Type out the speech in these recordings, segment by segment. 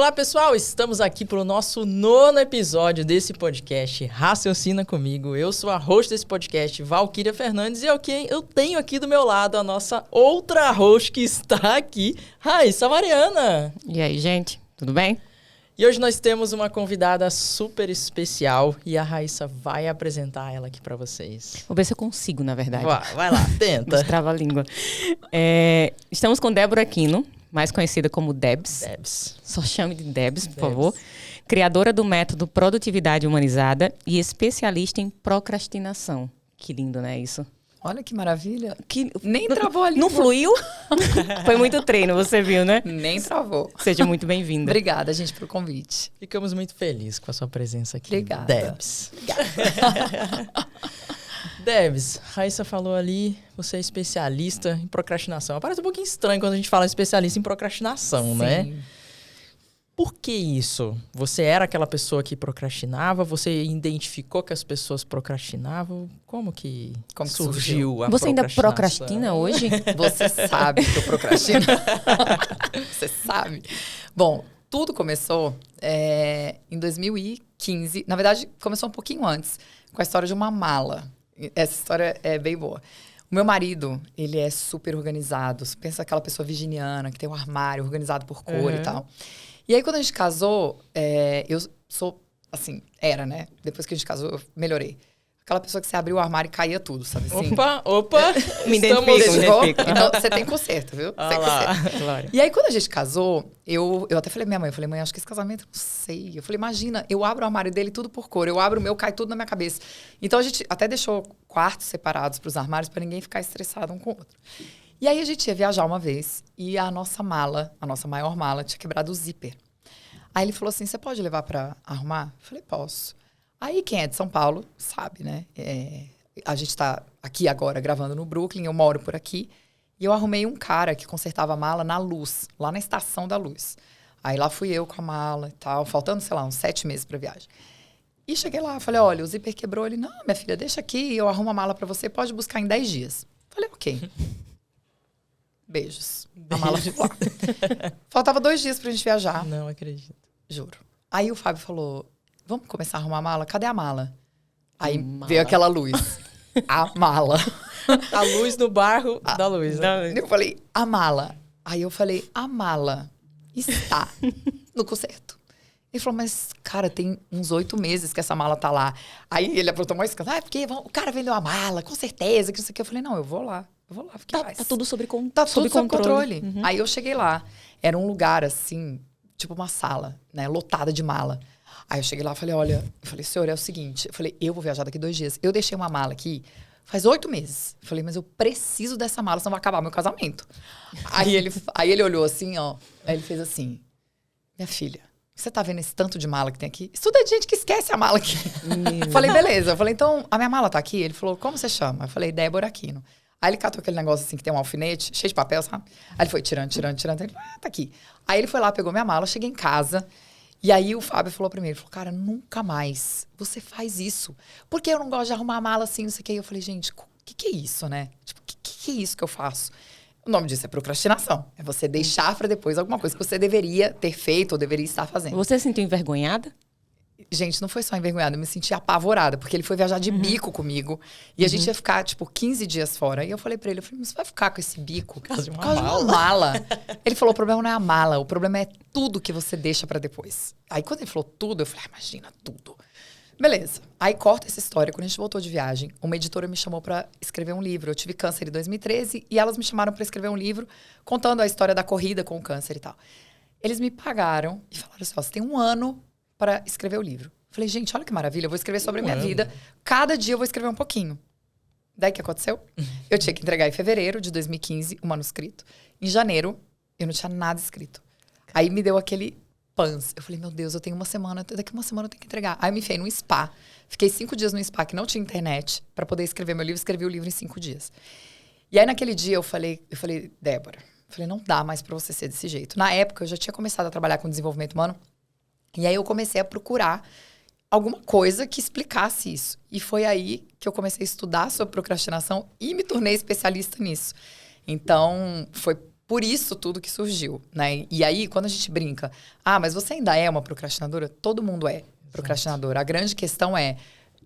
Olá, pessoal! Estamos aqui para o nosso 9º episódio desse podcast Raciocina Comigo. Eu sou a host desse podcast, Valquíria Fernandes, e eu tenho aqui do meu lado a nossa outra host que está aqui, Raíssa Mariana. E aí, gente? Tudo bem? E hoje nós temos uma convidada super especial e a Raíssa vai apresentar ela aqui para vocês. Vou ver se eu consigo, na verdade. Vai lá, tenta. Destrava a língua. Estamos com Débora Aquino, mais conhecida como Debs. Debs. Só chame de Debs, por favor. Criadora do método Produtividade Humanizada e especialista em procrastinação. Que lindo, né, isso? Olha que maravilha. Nem travou ali. Não fluiu? Foi muito treino, você viu, né? Nem travou. Seja muito bem-vinda. Obrigada, gente, pelo convite. Ficamos muito felizes com a sua presença aqui. Obrigada. Debs. Debs, Raíssa falou ali, você é especialista em procrastinação. Parece um pouquinho estranho quando a gente fala especialista em procrastinação, né? Por que isso? Você era aquela pessoa que procrastinava? Você identificou que as pessoas procrastinavam? Como que surgiu a Você ainda procrastinação? procrastina hoje? Você sabe que eu procrastino. Você sabe. Bom, tudo começou em 2015. Na verdade, começou um pouquinho antes, com a história de uma mala. Essa história é bem boa. O meu marido, ele é super organizado. Você pensa aquela pessoa virginiana, que tem um armário organizado por cor e tal. E aí, quando a gente casou, eu sou, assim, né? Depois que a gente casou, eu melhorei. Aquela pessoa que você abriu o armário e caía tudo, sabe assim? Opa! Me identifico. Então, você tem conserto, viu? Ah lá, claro. E aí, quando a gente casou, eu até falei pra minha mãe, mãe, acho que esse casamento, não sei. Eu falei, imagina, eu abro o armário dele tudo por cor, eu abro o meu, cai tudo na minha cabeça. Então, a gente até deixou quartos separados pros armários pra ninguém ficar estressado um com o outro. E aí, a gente ia viajar uma vez e a nossa maior mala, tinha quebrado o zíper. Aí ele falou assim, você pode levar pra arrumar? Eu falei, posso. Aí, quem é de São Paulo sabe, né? A gente tá aqui agora gravando no Brooklyn, eu moro por aqui. E eu arrumei um cara que consertava a mala na Luz, lá na Estação da Luz. Aí lá fui eu com a mala e tal, faltando, sei lá, uns 7 meses pra viagem. E cheguei lá, falei, olha, o zíper quebrou. Ele, não, minha filha, deixa aqui, eu arrumo a mala pra você, pode buscar em 10 dias. Falei, ok. Beijos. A mala ficou lá. Faltava 2 dias pra gente viajar. Não acredito. Juro. Aí o Fábio falou, vamos começar a arrumar a mala? Cadê a mala? Aí veio aquela luz. A mala. A luz no barro da luz, né? Eu falei, a mala. Aí eu falei, a mala está no concerto. Ele falou, mas, cara, tem uns 8 meses que essa mala tá lá. Aí ele aprontou mais escândalo. Porque o cara vendeu a mala, com certeza, que não sei o que. Eu falei, não, eu vou lá, fique em paz. Tá tudo sob controle. Tá tudo sob controle. Uhum. Aí eu cheguei lá. Era um lugar, assim, tipo uma sala, né, lotada de mala. Aí eu cheguei lá e falei, olha, senhor, é o seguinte. Eu falei, eu vou viajar daqui 2 dias. Eu deixei uma mala aqui faz 8 meses. Eu falei, mas eu preciso dessa mala, senão vai acabar meu casamento. Aí ele olhou assim, ó. Aí ele fez assim, minha filha, você tá vendo esse tanto de mala que tem aqui? Isso tudo é de gente que esquece a mala aqui. Falei, beleza. Eu falei, então, a minha mala tá aqui? Ele falou, como você chama? Eu falei, Débora Aquino. Aí ele catou aquele negócio assim, que tem um alfinete, cheio de papel, sabe? Aí ele foi tirando. Ele falou, tá aqui. Aí ele foi lá, pegou minha mala, eu cheguei em casa. E aí o Fábio falou pra mim, ele falou, cara, nunca mais você faz isso. Porque eu não gosto de arrumar a mala assim, não sei o quê. Eu falei, gente, o que é isso, né? Tipo, o que é isso que eu faço? O nome disso é procrastinação. É você deixar pra depois alguma coisa que você deveria ter feito ou deveria estar fazendo. Você se sentiu envergonhada? Gente, não foi só envergonhada, eu me senti apavorada, porque ele foi viajar de bico comigo. E a gente ia ficar, tipo, 15 dias fora. E eu falei pra ele, mas você vai ficar com esse bico? Por causa de uma mala. Ele falou, o problema não é a mala, o problema é tudo que você deixa pra depois. Aí quando ele falou tudo, eu falei, imagina tudo. Beleza. Aí corta essa história. Quando a gente voltou de viagem, uma editora me chamou pra escrever um livro. Eu tive câncer em 2013 e elas me chamaram pra escrever um livro contando a história da corrida com o câncer e tal. Eles me pagaram e falaram assim, ó, você tem 1 ano para escrever o livro. Falei, gente, olha que maravilha, eu vou escrever sobre a minha vida. Cada dia eu vou escrever um pouquinho. Daí o que aconteceu? Eu tinha que entregar em fevereiro de 2015 o manuscrito. Em janeiro, eu não tinha nada escrito. Aí me deu aquele pans. Eu falei, meu Deus, eu tenho 1 semana, daqui 1 semana eu tenho que entregar. Aí eu me enfiei num spa. Fiquei 5 dias no spa, que não tinha internet, para poder escrever meu livro. Escrevi o livro em 5 dias. E aí naquele dia eu falei, Débora, não dá mais para você ser desse jeito. Na época, eu já tinha começado a trabalhar com desenvolvimento humano. E aí eu comecei a procurar alguma coisa que explicasse isso. E foi aí que eu comecei a estudar sobre procrastinação e me tornei especialista nisso. Então, foi por isso tudo que surgiu, né? E aí, quando a gente brinca, mas você ainda é uma procrastinadora? Todo mundo é procrastinador. A grande questão é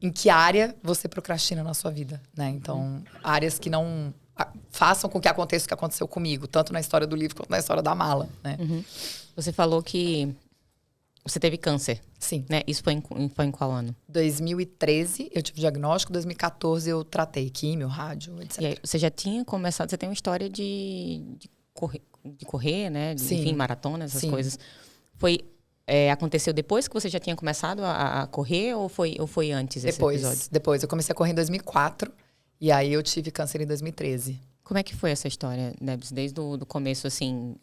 em que área você procrastina na sua vida, né? Então, áreas que não façam com que aconteça o que aconteceu comigo, tanto na história do livro quanto na história da mala, né? Você falou que você teve câncer. Sim. Né? Isso foi em qual ano? 2013 eu tive diagnóstico, 2014 eu tratei químio, rádio, etc. E aí, você já tinha começado, você tem uma história de correr, né? Enfim, maratona, essas coisas. Aconteceu depois que você já tinha começado a correr ou foi antes esse episódio? Depois. Eu comecei a correr em 2004 e aí eu tive câncer em 2013. Como é que foi essa história, Debs? Desde o começo, assim,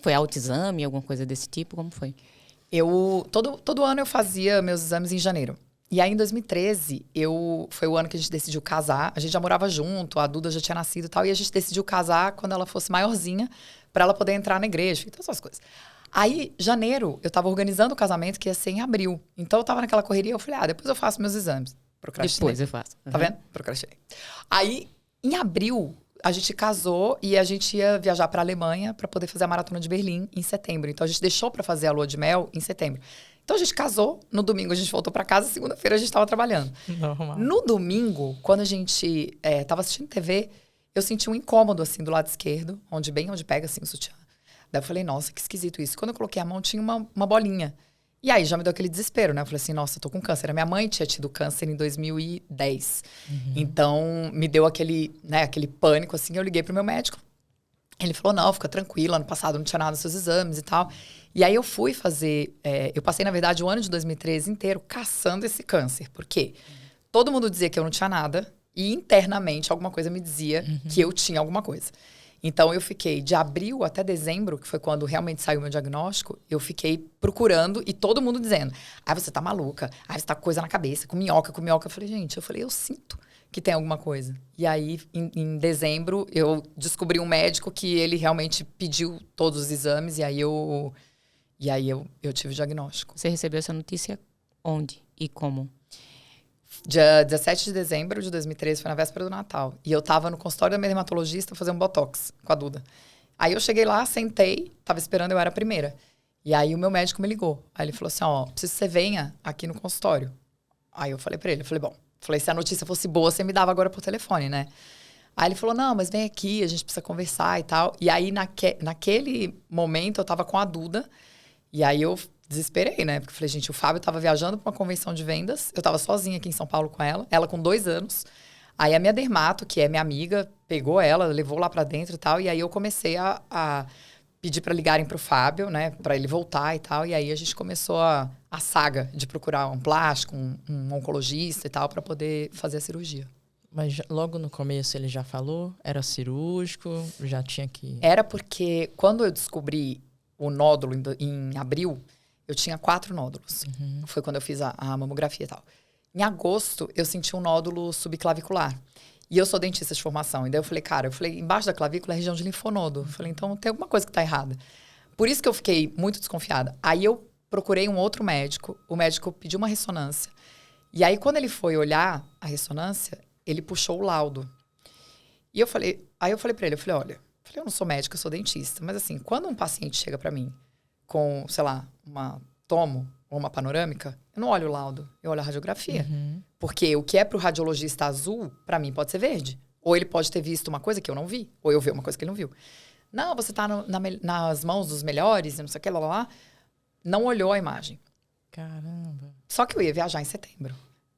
foi autoexame, alguma coisa desse tipo? Como foi? Todo ano eu fazia meus exames em janeiro. E aí, em 2013, foi o ano que a gente decidiu casar. A gente já morava junto, a Duda já tinha nascido e tal. E a gente decidiu casar quando ela fosse maiorzinha, para ela poder entrar na igreja e todas essas coisas. Aí, janeiro, eu tava organizando o casamento que ia ser em abril. Então, eu tava naquela correria, eu falei, depois eu faço meus exames. Procrastinei. Depois eu faço. Tá vendo? Procrastinei. Aí, em abril, a gente casou e a gente ia viajar pra Alemanha para poder fazer a Maratona de Berlim em setembro. Então, a gente deixou para fazer a lua de mel em setembro. Então, a gente casou, no domingo a gente voltou para casa, segunda-feira a gente tava trabalhando. Normal. No domingo, quando a gente tava assistindo TV, eu senti um incômodo, assim, do lado esquerdo, onde pega, assim, o sutiã. Daí eu falei, nossa, que esquisito isso. Quando eu coloquei a mão, tinha uma bolinha. E aí já me deu aquele desespero, né? Eu falei assim, nossa, eu tô com câncer. A minha mãe tinha tido câncer em 2010. Então, me deu aquele pânico, assim. Eu liguei pro meu médico. Ele falou, não, fica tranquila, ano passado não tinha nada nos seus exames e tal. E aí eu fui fazer... eu passei, na verdade, o ano de 2013 inteiro caçando esse câncer. Por quê? Todo mundo dizia que eu não tinha nada. E internamente, alguma coisa me dizia que eu tinha alguma coisa. Então, eu fiquei de abril até dezembro, que foi quando realmente saiu o meu diagnóstico, eu fiquei procurando e todo mundo dizendo, você tá maluca, você tá com coisa na cabeça, com minhoca. Eu falei, gente, eu sinto que tem alguma coisa. E aí, em dezembro, eu descobri um médico que ele realmente pediu todos os exames e aí eu tive o diagnóstico. Você recebeu essa notícia onde e como? Dia 17 de dezembro de 2013, foi na véspera do Natal. E eu tava no consultório da minha dermatologista fazendo botox com a Duda. Aí eu cheguei lá, sentei, tava esperando, eu era a primeira. E aí o meu médico me ligou. Aí ele falou assim, preciso que você venha aqui no consultório. Aí eu falei pra ele, se a notícia fosse boa, você me dava agora por telefone, né? Aí ele falou, não, mas vem aqui, a gente precisa conversar e tal. E aí naquele momento eu tava com a Duda. E aí eu desesperei, né? Porque eu falei, gente, o Fábio tava viajando pra uma convenção de vendas. Eu tava sozinha aqui em São Paulo com ela com 2 anos. Aí a minha dermato, que é minha amiga, pegou ela, levou lá pra dentro e tal. E aí eu comecei a pedir pra ligarem pro Fábio, né? Pra ele voltar e tal. E aí a gente começou a saga de procurar um plástico, um oncologista e tal, pra poder fazer a cirurgia. Mas logo no começo ele já falou? Era cirúrgico? Já tinha que... Era porque quando eu descobri o nódulo em abril, eu tinha 4 nódulos. Foi quando eu fiz a mamografia e tal. Em agosto, eu senti um nódulo subclavicular. E eu sou dentista de formação. E daí eu falei, embaixo da clavícula é região de linfonodo. Eu falei, então tem alguma coisa que tá errada. Por isso que eu fiquei muito desconfiada. Aí eu procurei um outro médico. O médico pediu uma ressonância. E aí, quando ele foi olhar a ressonância, ele puxou o laudo. E eu falei pra ele, olha, eu não sou médica, eu sou dentista. Mas assim, quando um paciente chega pra mim com, sei lá, uma tomo ou uma panorâmica, eu não olho o laudo, eu olho a radiografia. Porque o que é pro radiologista azul, pra mim pode ser verde. Ou ele pode ter visto uma coisa que eu não vi, ou eu vi uma coisa que ele não viu. Não, você tá nas mãos dos melhores, não sei o que, lá. Não olhou a imagem. Caramba. Só que eu ia viajar em setembro.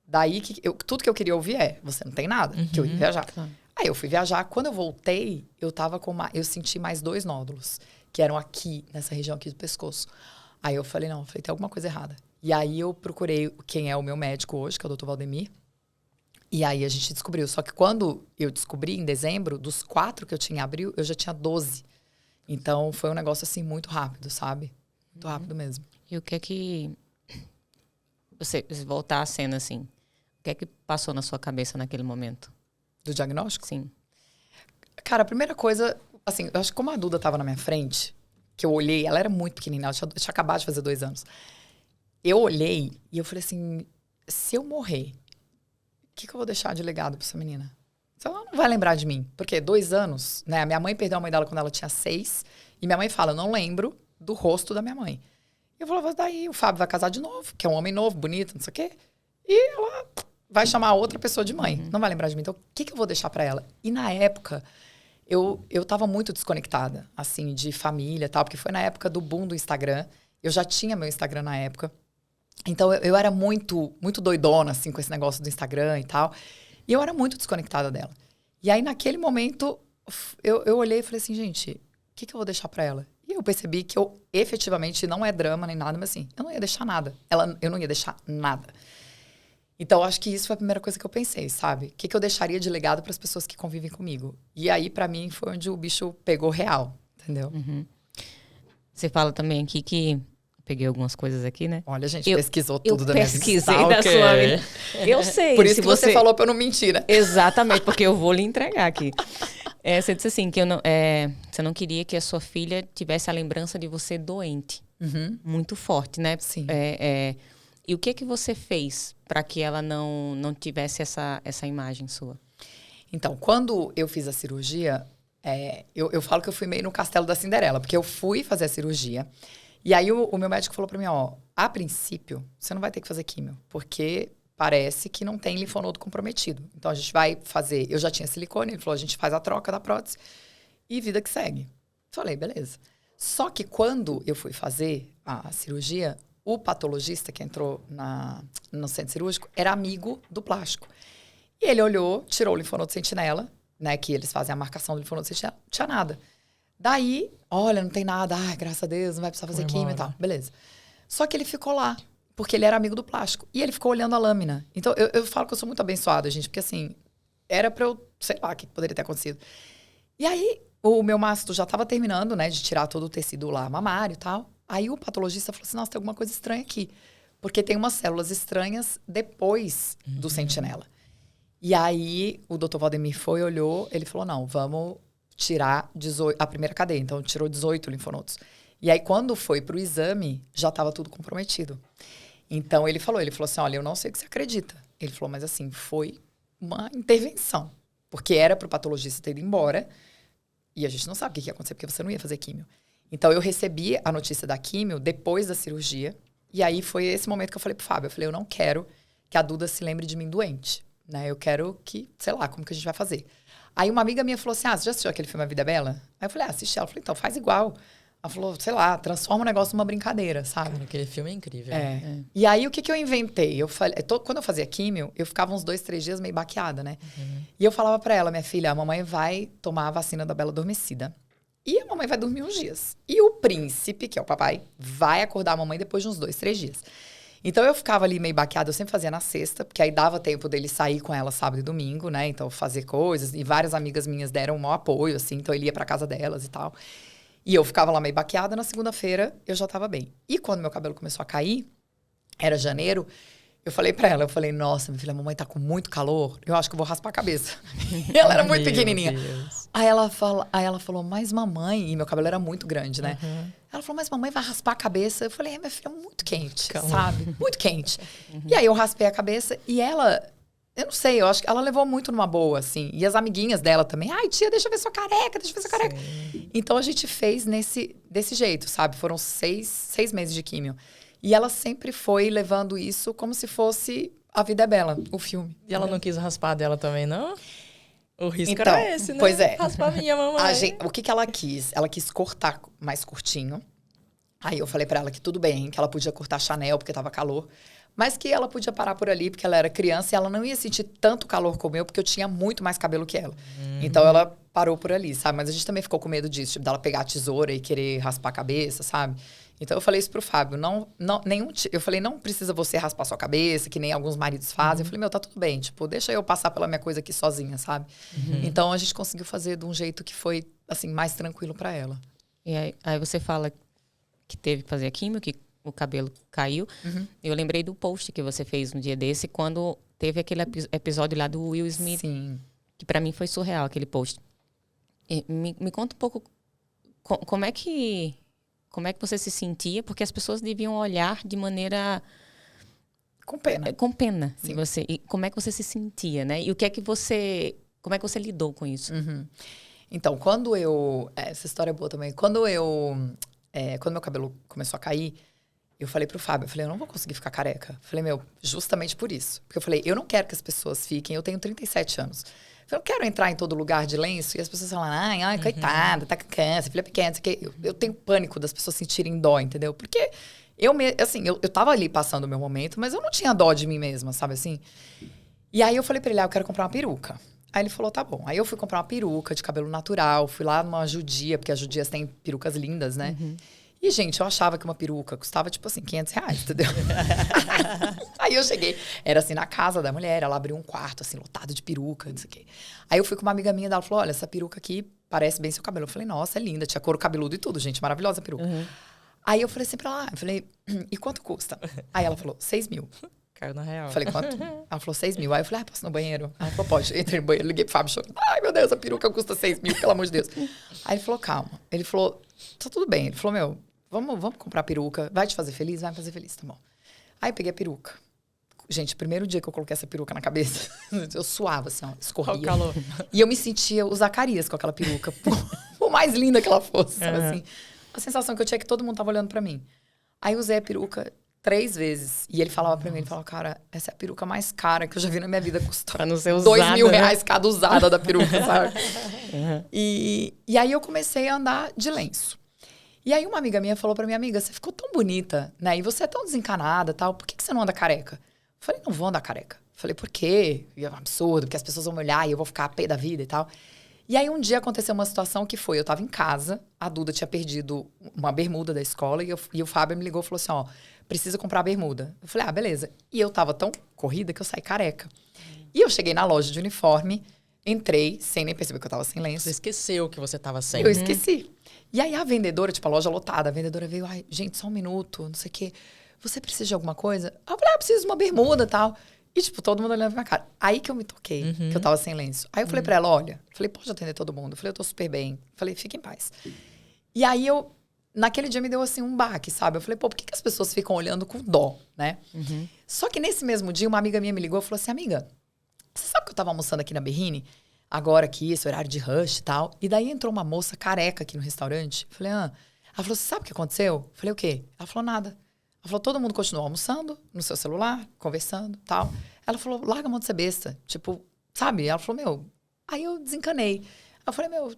Daí, tudo que eu queria ouvir você não tem nada, que eu ia viajar. Claro. Aí eu fui viajar. Quando eu voltei, eu senti mais 2 nódulos, que eram aqui, nessa região aqui do pescoço. Aí eu falei, tem alguma coisa errada. E aí eu procurei quem é o meu médico hoje, que é o Dr. Valdemir. E aí a gente descobriu. Só que quando eu descobri, em dezembro, dos 4 que eu tinha em abril, eu já tinha 12. Então foi um negócio assim muito rápido, sabe? Muito rápido mesmo. E o que é que... Você voltar à cena assim, o que é que passou na sua cabeça naquele momento? Do diagnóstico? Sim. Cara, a primeira coisa, assim, eu acho que como a Duda tava na minha frente, que eu olhei, ela era muito pequenininha, ela tinha acabado de fazer 2 anos. Eu olhei e eu falei assim, se eu morrer, o que eu vou deixar de legado pra essa menina? Então ela não vai lembrar de mim. Porque 2 anos, né? A minha mãe perdeu a mãe dela quando ela tinha 6. E minha mãe fala, eu não lembro do rosto da minha mãe. E eu falava, daí o Fábio vai casar de novo, que é um homem novo, bonito, não sei o quê. E ela vai chamar outra pessoa de mãe. Não vai lembrar de mim. Então, o que eu vou deixar pra ela? E na época, eu tava muito desconectada, assim, de família e tal. Porque foi na época do boom do Instagram. Eu já tinha meu Instagram na época. Então, eu era muito, muito doidona, assim, com esse negócio do Instagram e tal. E eu era muito desconectada dela. E aí, naquele momento, eu olhei e falei assim, gente, o que eu vou deixar pra ela? E eu percebi que eu, efetivamente, não é drama nem nada, mas assim, eu não ia deixar nada. Eu não ia deixar nada. Então, acho que isso foi a primeira coisa que eu pensei, sabe? O que eu deixaria de legado para as pessoas que convivem comigo? E aí, pra mim, foi onde o bicho pegou real, entendeu? Você fala também aqui que... Peguei algumas coisas aqui, né? Olha, a gente pesquisou tudo da minha vida. Eu pesquisei da sua vida. Eu sei. Por isso que você falou pra eu não mentir, né? Exatamente, porque eu vou lhe entregar aqui. Você disse assim, que você não queria que a sua filha tivesse a lembrança de você doente. Muito forte, né? Sim. E o que você fez para que ela não tivesse essa imagem sua? Então, quando eu fiz a cirurgia, eu falo que eu fui meio no castelo da Cinderela, porque eu fui fazer a cirurgia. E aí o meu médico falou pra mim, ó, a princípio, você não vai ter que fazer químio, porque parece que não tem linfonodo comprometido. Então, a gente vai fazer... Eu já tinha silicone, ele falou, a gente faz a troca da prótese e vida que segue. Falei, beleza. Só que quando eu fui fazer a cirurgia, o patologista que entrou no centro cirúrgico era amigo do plástico. E ele olhou, tirou o linfonodo sentinela, né, que eles fazem a marcação do linfonodo sentinela, não tinha nada. Daí, olha, não tem nada. Ai, graças a Deus, não vai precisar fazer químio e tal. Beleza. Só que ele ficou lá, porque ele era amigo do plástico. E ele ficou olhando a lâmina. Então, eu falo que eu sou muito abençoada, gente. Porque, assim, era pra eu... Sei lá o que poderia ter acontecido. E aí, o meu mastro já tava terminando, né? De tirar todo o tecido lá, mamário e tal. Aí, o patologista falou assim, nossa, tem alguma coisa estranha aqui. Porque tem umas células estranhas depois do sentinela. E aí, o doutor Valdemir foi, olhou. Ele falou, não, vamos... tirar a primeira cadeia. Então, tirou 18 linfonodos. E aí, quando foi pro exame, já estava tudo comprometido. Então, ele falou assim, olha, eu não sei o que você acredita. Ele falou, mas assim, foi uma intervenção. Porque era pro patologista ter ido embora. E a gente não sabe o que ia acontecer, porque você não ia fazer químio. Então, eu recebi a notícia da químio depois da cirurgia. E aí, foi esse momento que eu falei pro Fábio. Eu falei, eu não quero que a Duda se lembre de mim doente. Né? Eu quero que, sei lá, como que a gente vai fazer? Aí uma amiga minha falou assim, você já assistiu aquele filme A Vida é Bela? Aí eu falei, assisti. Ela falou, então, faz igual. Ela falou, sei lá, transforma o negócio numa brincadeira, sabe? Cara, aquele filme é incrível. E aí, o que eu inventei? Quando eu fazia químio, eu ficava uns 2, 3 dias meio baqueada, né? E eu falava pra ela, minha filha, a mamãe vai tomar a vacina da Bela Adormecida. E a mamãe vai dormir uns dias. E o príncipe, que é o papai, vai acordar a mamãe depois de uns 2, 3 dias. Então, eu ficava ali meio baqueada, eu sempre fazia na sexta, porque aí dava tempo dele sair com ela sábado e domingo, né? Então, fazer coisas. E várias amigas minhas deram um maior apoio, assim. Então, ele ia pra casa delas e tal. E eu ficava lá meio baqueada. Na segunda-feira, eu já tava bem. E quando meu cabelo começou a cair, era janeiro, eu falei pra ela, nossa, minha filha, a mamãe tá com muito calor, eu acho que eu vou raspar a cabeça. E ela era muito pequenininha. Deus. Aí ela falou, mas mamãe... E meu cabelo era muito grande, né? Ela falou, mas mamãe vai raspar a cabeça. Eu falei, minha filha, muito quente, sabe? Muito quente. E aí eu raspei a cabeça e ela... Eu não sei, eu acho que ela levou muito numa boa, assim. E as amiguinhas dela também. Ai, tia, deixa eu ver sua careca, deixa eu ver sua careca. Então, a gente fez desse jeito, sabe? Foram 6 meses de químio. E ela sempre foi levando isso como se fosse A Vida é Bela, o filme. E ela não quis raspar dela também, não? O risco Então, era esse, né? Pois é. Raspar minha mamãe. O que ela quis? Ela quis cortar mais curtinho. Aí eu falei pra ela que tudo bem, que ela podia cortar Chanel porque tava calor. Mas que ela podia parar por ali, porque ela era criança e ela não ia sentir tanto calor como eu, porque eu tinha muito mais cabelo que ela. Então, ela parou por ali, sabe? Mas a gente também ficou com medo disso, tipo, dela pegar a tesoura e querer raspar a cabeça, sabe? Então, eu falei isso pro Fábio. Eu falei, não precisa você raspar sua cabeça, que nem alguns maridos fazem. Eu falei, tá tudo bem. Tipo, deixa eu passar pela minha coisa aqui sozinha, sabe? Então, a gente conseguiu fazer de um jeito que foi, assim, mais tranquilo pra ela. E aí você fala que teve que fazer a químio, que o cabelo caiu. Eu lembrei do post que você fez um dia desse, quando teve aquele episódio lá do Will Smith. Sim. Que pra mim foi surreal, aquele post. E me conta um pouco como é que você se sentia, porque as pessoas deviam olhar de maneira... Com pena. Com pena de você. E como é que você se sentia, né? E o que é que você... Como é que você lidou com isso? Então, quando eu... essa história é boa também. Quando meu cabelo começou a cair, eu falei pro Fábio, eu falei, eu não vou conseguir ficar careca. Eu falei, justamente por isso. Porque eu falei, eu não quero que as pessoas fiquem... Eu tenho 37 anos. Eu não quero entrar em todo lugar de lenço e as pessoas falam, ai, coitada, tá com câncer, filha pequena, não sei o quê. Eu tenho pânico das pessoas sentirem dó, entendeu? Porque eu tava ali passando o meu momento, mas eu não tinha dó de mim mesma, sabe assim? E aí eu falei pra ele, eu quero comprar uma peruca. Aí ele falou, tá bom. Aí eu fui comprar uma peruca de cabelo natural, fui lá numa judia, porque as judias têm perucas lindas, né? E, gente, eu achava que uma peruca custava, tipo assim, R$500, entendeu? Aí eu cheguei, era assim, na casa da mulher, ela abriu um quarto, assim, lotado de peruca, não sei o quê. Aí eu fui com uma amiga minha, ela falou, olha, essa peruca aqui parece bem seu cabelo. Eu falei, nossa, é linda, tinha couro cabeludo e tudo, gente, maravilhosa a peruca. Aí eu falei assim pra ela, e quanto custa? Aí ela falou, 6 mil. Caiu na real. Eu falei, quanto? Ela falou, 6 mil. Aí eu falei, posso ir no banheiro? Ela falou, pode. Entrei no banheiro, liguei pro Fábio chorando. Ai, meu Deus, a peruca custa 6 mil, pelo amor de Deus. Aí ele falou, calma. Ele falou, tá tudo bem. Ele falou, vamos comprar a peruca. Vai te fazer feliz? Vai me fazer feliz, tá bom. Aí eu peguei a peruca. Gente, o primeiro dia que eu coloquei essa peruca na cabeça, eu suava, assim, ó, escorria. O calor. E eu me sentia o Zacarias com aquela peruca. Por mais linda que ela fosse, sabe assim? A sensação que eu tinha é que todo mundo tava olhando pra mim. Aí eu usei a peruca 3 vezes. E ele falava pra mim, ele falava, cara, essa é a peruca mais cara que eu já vi na minha vida. Custou pra não ser usada, R$2.000 cada usada da peruca, sabe? E aí eu comecei a andar de lenço. E aí uma amiga minha falou pra minha amiga, você ficou tão bonita, né? E você é tão desencanada e tal, por que você não anda careca? Eu falei, não vou andar careca. Eu falei, por quê? É um absurdo, porque as pessoas vão me olhar e eu vou ficar a pé da vida e tal. E aí um dia aconteceu uma situação que foi, eu tava em casa, a Duda tinha perdido uma bermuda da escola e o Fábio me ligou e falou assim, ó, precisa comprar a bermuda. Eu falei, beleza. E eu tava tão corrida que eu saí careca. E eu cheguei na loja de uniforme, entrei, sem nem perceber que eu tava sem lenço. Você esqueceu que você tava sem. Eu esqueci. E aí a vendedora, tipo, a loja lotada, a vendedora veio, ai, gente, só um minuto, não sei o quê. Você precisa de alguma coisa? Eu falei, preciso de uma bermuda e tal. E, tipo, todo mundo olhando pra minha cara. Aí que eu me toquei, que eu tava sem lenço. Aí eu falei pra ela, olha, falei, pode atender todo mundo. Eu falei, eu tô super bem. Falei, fica em paz. E aí naquele dia me deu, assim, um baque, sabe? Eu falei, por que as pessoas ficam olhando com dó, né? Só que nesse mesmo dia, uma amiga minha me ligou e falou assim, amiga, você sabe que eu tava almoçando aqui na Berrine? Agora aqui, esse horário de rush e tal. E daí entrou uma moça careca aqui no restaurante. Eu falei, Ela falou, você sabe o que aconteceu? Eu falei, o quê? Ela falou, nada. Ela falou, todo mundo continuou almoçando no seu celular, conversando e tal. Ela falou, larga a mão de ser besta. Tipo, sabe? Ela falou, Aí eu desencanei. Eu falei, não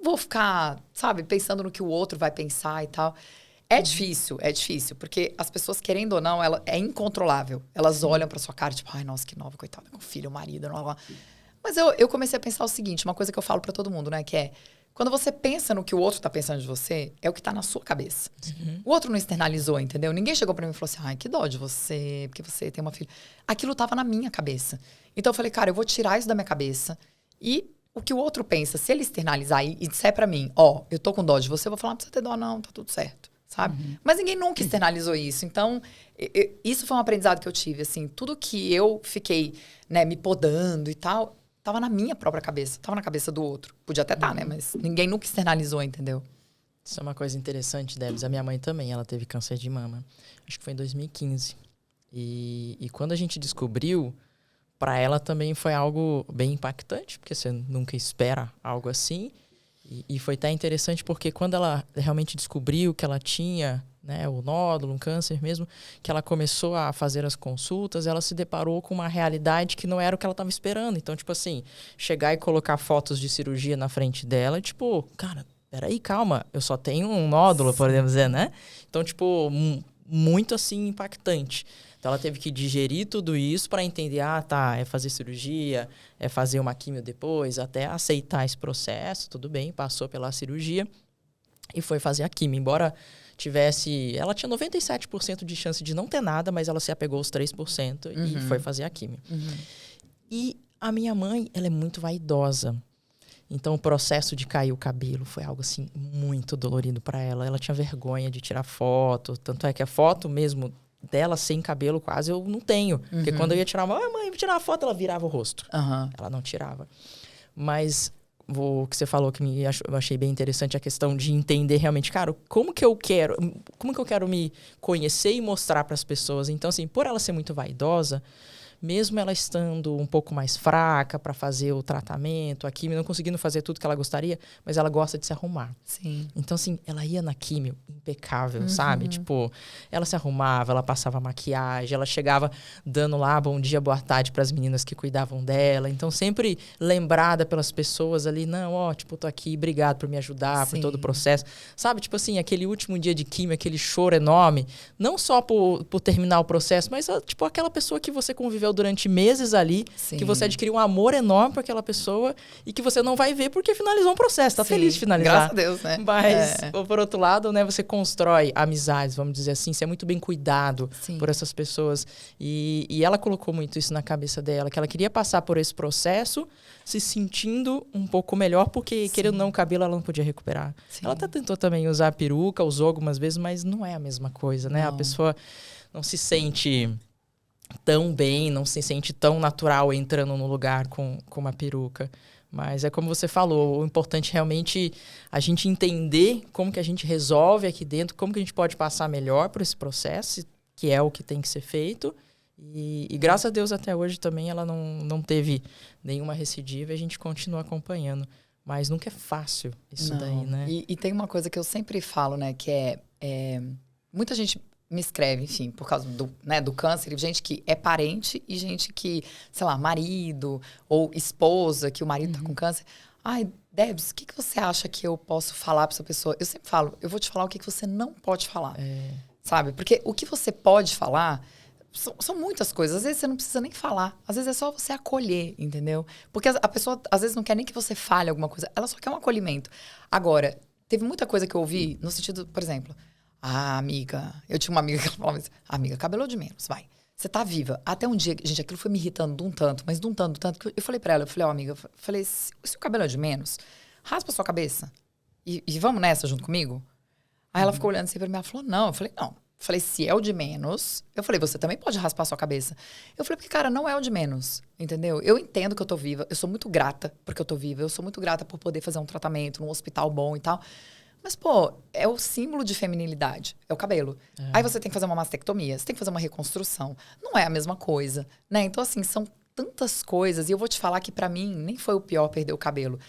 vou ficar, sabe, pensando no que o outro vai pensar e tal. É difícil, porque as pessoas, querendo ou não, é incontrolável. Elas olham pra sua cara, tipo, ai, nossa, que nova, coitada, com filho, marido, blá, blá. Mas eu comecei a pensar o seguinte, uma coisa que eu falo pra todo mundo, né, que é, quando você pensa no que o outro tá pensando de você, é o que tá na sua cabeça. O outro não externalizou, entendeu? Ninguém chegou pra mim e falou assim, ai, que dó de você, porque você tem uma filha. Aquilo tava na minha cabeça. Então eu falei, cara, eu vou tirar isso da minha cabeça e o que o outro pensa, se ele externalizar e disser pra mim, eu tô com dó de você, eu vou falar, não precisa ter dó não, tá tudo certo, sabe? Mas ninguém nunca externalizou isso. Então, isso foi um aprendizado que eu tive, assim, tudo que eu fiquei, né, me podando e tal, tava na minha própria cabeça, tava na cabeça do outro. Podia até estar, né? Mas ninguém nunca externalizou, entendeu? Isso é uma coisa interessante, Debs. A minha mãe também, ela teve câncer de mama. Acho que foi em 2015. E quando a gente descobriu, para ela também foi algo bem impactante, porque você nunca espera algo assim. E foi até interessante porque quando ela realmente descobriu que ela tinha, né, o nódulo, um câncer mesmo, que ela começou a fazer as consultas, ela se deparou com uma realidade que não era o que ela estava esperando. Então, tipo assim, chegar e colocar fotos de cirurgia na frente dela, tipo, cara, peraí, calma, eu só tenho um nódulo, podemos dizer, né? Então, tipo, muito assim impactante. Então, ela teve que digerir tudo isso para entender, é fazer cirurgia, é fazer uma quimio depois, até aceitar esse processo, tudo bem, passou pela cirurgia e foi fazer a quimio. Embora ela tinha 97% de chance de não ter nada, mas ela se apegou aos 3% e foi fazer a quimio. E a minha mãe, ela é muito vaidosa. Então, o processo de cair o cabelo foi algo, assim, muito dolorido para ela. Ela tinha vergonha de tirar foto. Tanto é que a foto mesmo dela sem cabelo quase eu não tenho. Porque quando eu ia tirar mãe, vou tirar uma foto, ela virava o rosto. Ela não tirava. Mas o que você falou que eu achei bem interessante, a questão de entender realmente, cara, como que eu quero me conhecer e mostrar para as pessoas. Então, assim, por ela ser muito vaidosa, mesmo ela estando um pouco mais fraca para fazer o tratamento, a químio, não conseguindo fazer tudo que ela gostaria, mas ela gosta de se arrumar. Sim. Então, assim, ela ia na químio impecável, sabe? Tipo, ela se arrumava, ela passava maquiagem, ela chegava dando lá bom dia, boa tarde para as meninas que cuidavam dela. Então, sempre lembrada pelas pessoas ali, não, ó, tipo, tô aqui, obrigado por me ajudar, por todo o processo. Sabe, tipo assim, aquele último dia de químio, aquele choro enorme, não só por terminar o processo, mas, tipo, aquela pessoa que você conviveu durante meses ali, que você adquiriu um amor enorme por aquela pessoa e que você não vai ver porque finalizou um processo, tá feliz de finalizar. Graças a Deus, né? Mas, por outro lado, né, você constrói amizades, vamos dizer assim, você é muito bem cuidado por essas pessoas. E ela colocou muito isso na cabeça dela, que ela queria passar por esse processo se sentindo um pouco melhor, porque, querendo ou não, o cabelo ela não podia recuperar. Sim. Ela até tentou também usar a peruca, usou algumas vezes, mas não é a mesma coisa, né? Não. A pessoa não se sente tão bem, não se sente tão natural entrando no lugar com uma peruca. Mas é como você falou, o importante realmente a gente entender como que a gente resolve aqui dentro, como que a gente pode passar melhor por esse processo, que é o que tem que ser feito. E graças a Deus até hoje também ela não teve nenhuma recidiva e a gente continua acompanhando. Mas nunca é fácil isso daí, né? E tem uma coisa que eu sempre falo, né? Que muita gente me escreve, enfim, por causa do câncer. Gente que é parente e gente que, sei lá, marido ou esposa, que o marido tá com câncer. Ai, Debs, o que você acha que eu posso falar pra essa pessoa? Eu sempre falo, eu vou te falar o que você não pode falar. Sabe? Porque o que você pode falar... São muitas coisas. Às vezes você não precisa nem falar. Às vezes é só você acolher, entendeu? Porque a pessoa, às vezes, não quer nem que você fale alguma coisa. Ela só quer um acolhimento. Agora, teve muita coisa que eu ouvi no sentido, por exemplo... Ah, amiga... Eu tinha uma amiga que falava assim... Amiga, cabelo de menos, vai. Você tá viva. Até um dia... Gente, aquilo foi me irritando de um tanto. Mas de um tanto... Que eu falei pra ela... Eu falei, ó, amiga... Falei, se o cabelo é de menos... Raspa a sua cabeça. E vamos nessa junto comigo? Aí ela ficou olhando assim pra mim. Ela falou, não. Eu falei, não. Eu falei, se é o de menos... Eu falei, você também pode raspar a sua cabeça. Eu falei, porque, cara, não é o de menos. Entendeu? Eu entendo que eu tô viva. Eu sou muito grata porque eu tô viva. Eu sou muito grata por poder fazer um tratamento num hospital bom e tal. Mas, pô, é o símbolo de feminilidade. É o cabelo. Aí você tem que fazer uma mastectomia. Você tem que fazer uma reconstrução. Não é a mesma coisa, né? Então, assim, são tantas coisas. E eu vou te falar que, pra mim, nem foi o pior perder o cabelo.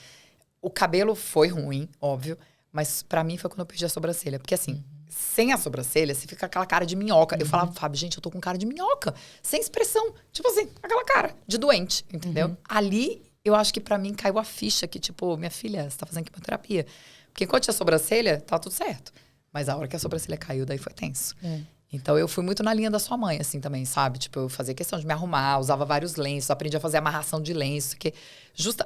O cabelo foi ruim, óbvio. Mas pra mim foi quando eu perdi a sobrancelha. Porque, assim... Sem a sobrancelha, você fica com aquela cara de minhoca. Eu falava, Fábio, gente, eu tô com cara de minhoca. Sem expressão. Tipo assim, aquela cara de doente, entendeu? Ali, eu acho que pra mim caiu a ficha que, tipo, minha filha, você tá fazendo quimioterapia. Porque enquanto tinha sobrancelha, tá tudo certo. Mas a hora que a sobrancelha caiu, daí foi tenso. Então, eu fui muito na linha da sua mãe, assim, também, sabe? Tipo, eu fazia questão de me arrumar, usava vários lenços, aprendi a fazer amarração de lenço, que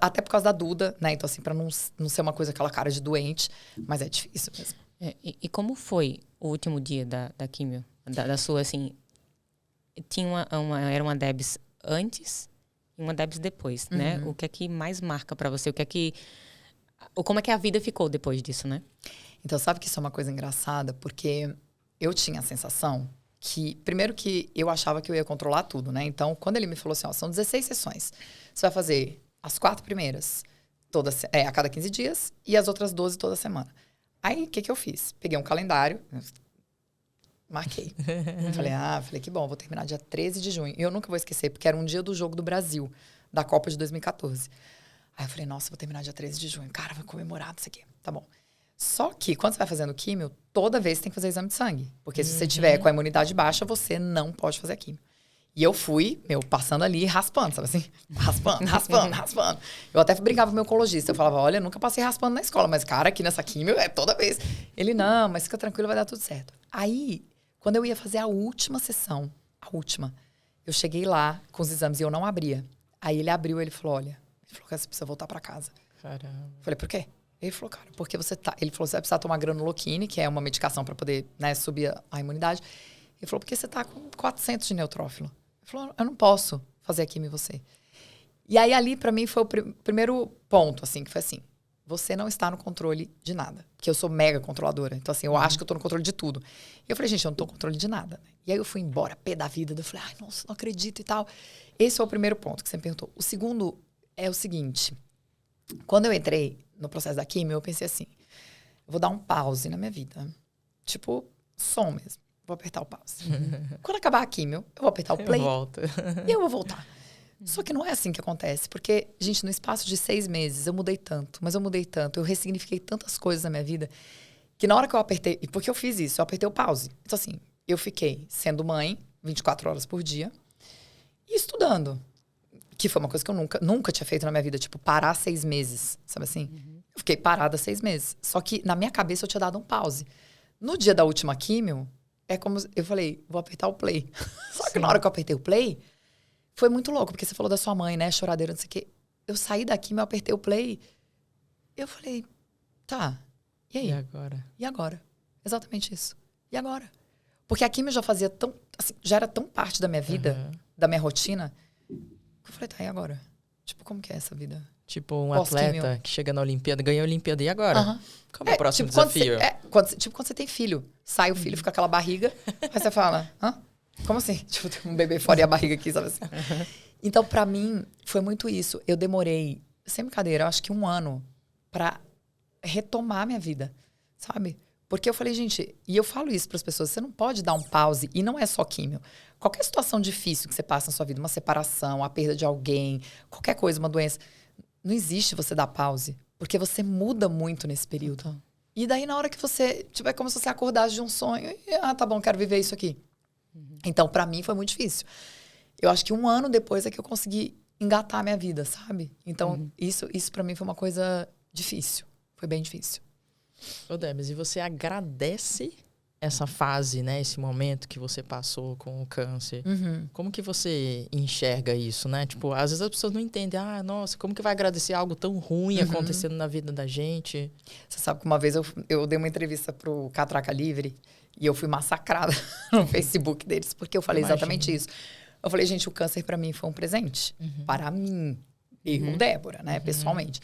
até por causa da Duda, né? Então, assim, pra não ser uma coisa, aquela cara de doente. Mas é difícil mesmo. E como foi o último dia da químio? Da sua, assim... Tinha era uma Debs antes e uma Debs depois, né? O que é que mais marca pra você? Como é que a vida ficou depois disso, né? Então, sabe que isso é uma coisa engraçada? Porque eu tinha a sensação que... Primeiro que eu achava que eu ia controlar tudo, né? Então, quando ele me falou assim, ó, são 16 sessões. Você vai fazer as 4 primeiras a cada 15 dias e as outras 12 toda semana. Aí, o que eu fiz? Peguei um calendário, marquei. Falei, que bom, vou terminar dia 13 de junho. E eu nunca vou esquecer, porque era um dia do jogo do Brasil, da Copa de 2014. Aí eu falei, nossa, vou terminar dia 13 de junho. Cara, vai comemorar isso aqui. Tá bom. Só que, quando você vai fazendo químio, toda vez você tem que fazer exame de sangue. Porque se você tiver com a imunidade baixa, você não pode fazer a químio. E eu fui, passando ali, raspando, sabe assim? Raspando. Eu até brincava com o meu oncologista. Eu falava, olha, eu nunca passei raspando na escola, mas, cara, aqui nessa químio é toda vez. Ele, não, mas fica tranquilo, vai dar tudo certo. Aí, quando eu ia fazer a última sessão, eu cheguei lá com os exames e eu não abria. Aí ele abriu, ele falou, olha, que você precisa voltar pra casa. Caramba. Falei, por quê? Ele falou, cara, porque você tá... Ele falou, você vai precisar tomar granuloquine, que é uma medicação pra poder, né, subir a imunidade. Ele falou, porque você tá com 400 de neutrófilo. Ele falou, eu não posso fazer a químio em você. E aí, ali, pra mim, foi o primeiro ponto, assim, que foi assim, você não está no controle de nada. Porque eu sou mega controladora. Então, assim, eu acho que eu tô no controle de tudo. E eu falei, gente, eu não tô no controle de nada. E aí, eu fui embora, pé da vida. Eu falei, ai, nossa, não acredito e tal. Esse foi o primeiro ponto que você me perguntou. O segundo é o seguinte. Quando eu entrei no processo da químio, eu pensei assim, eu vou dar um pause na minha vida. Tipo, som mesmo. vou apertar o pause. Quando acabar a químio, eu vou apertar o play. Volta. E eu vou voltar. Só que não é assim que acontece. Porque, gente, no espaço de 6 meses, eu mudei tanto. Mas eu mudei tanto. Eu ressignifiquei tantas coisas na minha vida. Que na hora que eu apertei... E por que eu fiz isso? Eu apertei o pause. Então, assim, eu fiquei sendo mãe 24 horas por dia. E estudando. Que foi uma coisa que eu nunca tinha feito na minha vida. Tipo, parar 6 meses. Sabe assim? Eu fiquei parada 6 meses. Só que na minha cabeça eu tinha dado um pause. No dia da última químio, é como... Eu falei, vou apertar o play. Só que na hora que eu apertei o play... Foi muito louco, porque você falou da sua mãe, né? Choradeira, não sei o quê. Eu saí daqui, eu apertei o play. Eu falei, tá, e aí? E agora? E agora? Exatamente isso. E agora? Porque a químio já fazia tão... Assim, já era tão parte da minha vida, da minha rotina, que eu falei, tá, e agora? Tipo, como que é essa vida? Tipo, um atleta que chega na Olimpíada, ganha a Olimpíada, e agora? Qual é o próximo tipo, desafio? Quando você tem filho. Sai o filho, fica aquela barriga, aí você fala, hã? Como assim? Tipo, tem um bebê fora e a barriga aqui, sabe assim? Então, pra mim, foi muito isso. Eu demorei, sem brincadeira, eu acho que 1 ano pra retomar minha vida, sabe? Porque eu falei, gente, e eu falo isso pras pessoas, você não pode dar um pause, e não é só químio. Qualquer situação difícil que você passa na sua vida, uma separação, a perda de alguém, qualquer coisa, uma doença, não existe você dar pause, porque você muda muito nesse período. E daí, na hora que você, tipo, é como se você acordasse de um sonho e, tá bom, quero viver isso aqui. Então, pra mim, foi muito difícil. Eu acho que 1 ano depois é que eu consegui engatar a minha vida, sabe? Então, isso pra mim foi uma coisa difícil. Foi bem difícil. Ô, Debs, e você agradece essa fase, né? Esse momento que você passou com o câncer. Como que você enxerga isso, né? Tipo, às vezes as pessoas não entendem. Ah, nossa, como que vai agradecer algo tão ruim acontecendo na vida da gente? Você sabe que uma vez eu dei uma entrevista pro Catraca Livre e eu fui massacrada no Facebook deles, porque eu falei exatamente isso. Eu falei, gente, o câncer pra mim foi um presente. Para mim. Eu, Débora, né? Pessoalmente.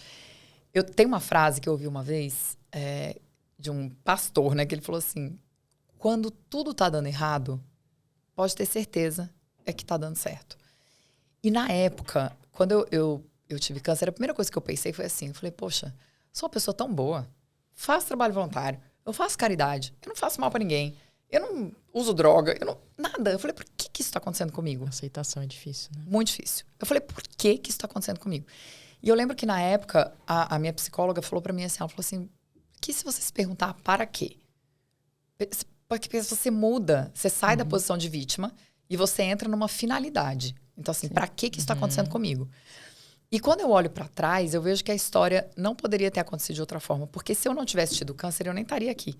Eu tenho uma frase que eu ouvi uma vez de um pastor, né? Que ele falou assim, quando tudo tá dando errado, pode ter certeza que tá dando certo. E na época, quando eu tive câncer, a primeira coisa que eu pensei foi assim, eu falei, poxa, sou uma pessoa tão boa, faço trabalho voluntário, eu faço caridade, eu não faço mal pra ninguém, eu não uso droga, eu não... Nada. Eu falei, por que isso tá acontecendo comigo? A aceitação é difícil, né? Muito difícil. Eu falei, por que isso tá acontecendo comigo? E eu lembro que na época, a minha psicóloga falou pra mim assim, ela falou assim, que se você se perguntar para quê? Porque você muda, você sai da posição de vítima e você entra numa finalidade. Então assim, pra que isso tá acontecendo comigo? E quando eu olho pra trás, eu vejo que a história não poderia ter acontecido de outra forma. Porque se eu não tivesse tido câncer, eu nem estaria aqui.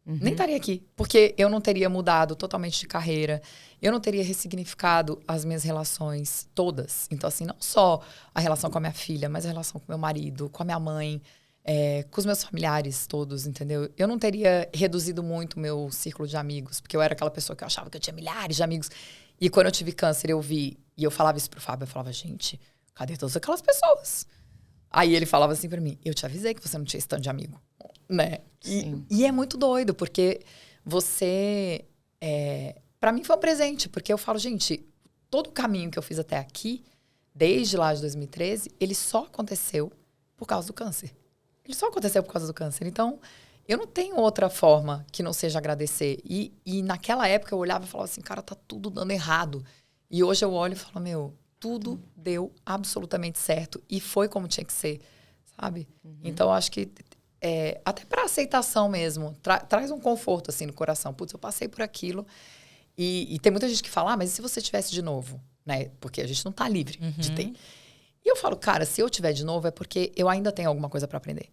Nem estaria aqui. Porque eu não teria mudado totalmente de carreira. Eu não teria ressignificado as minhas relações todas. Então, assim, não só a relação com a minha filha, mas a relação com meu marido, com a minha mãe, com os meus familiares todos, entendeu? Eu não teria reduzido muito o meu círculo de amigos. Porque eu era aquela pessoa que eu achava que eu tinha milhares de amigos. E quando eu tive câncer, eu vi... E eu falava isso pro Fábio. Eu falava, gente, cadê todas aquelas pessoas? Aí ele falava assim pra mim, eu te avisei que você não tinha esse tanto de amigo. Né? E é muito doido, porque você... pra mim foi um presente, porque eu falo, gente, todo o caminho que eu fiz até aqui, desde lá de 2013, ele só aconteceu por causa do câncer. Ele só aconteceu por causa do câncer. Então, eu não tenho outra forma que não seja agradecer. E naquela época eu olhava e falava assim, cara, tá tudo dando errado. E hoje eu olho e falo, meu, tudo deu absolutamente certo. E foi como tinha que ser, sabe? Então, eu acho que até para aceitação mesmo, traz um conforto assim no coração. Putz, eu passei por aquilo. E tem muita gente que fala, mas e se você tivesse de novo? Né? Porque a gente não tá livre de ter. E eu falo, cara, se eu tiver de novo é porque eu ainda tenho alguma coisa para aprender.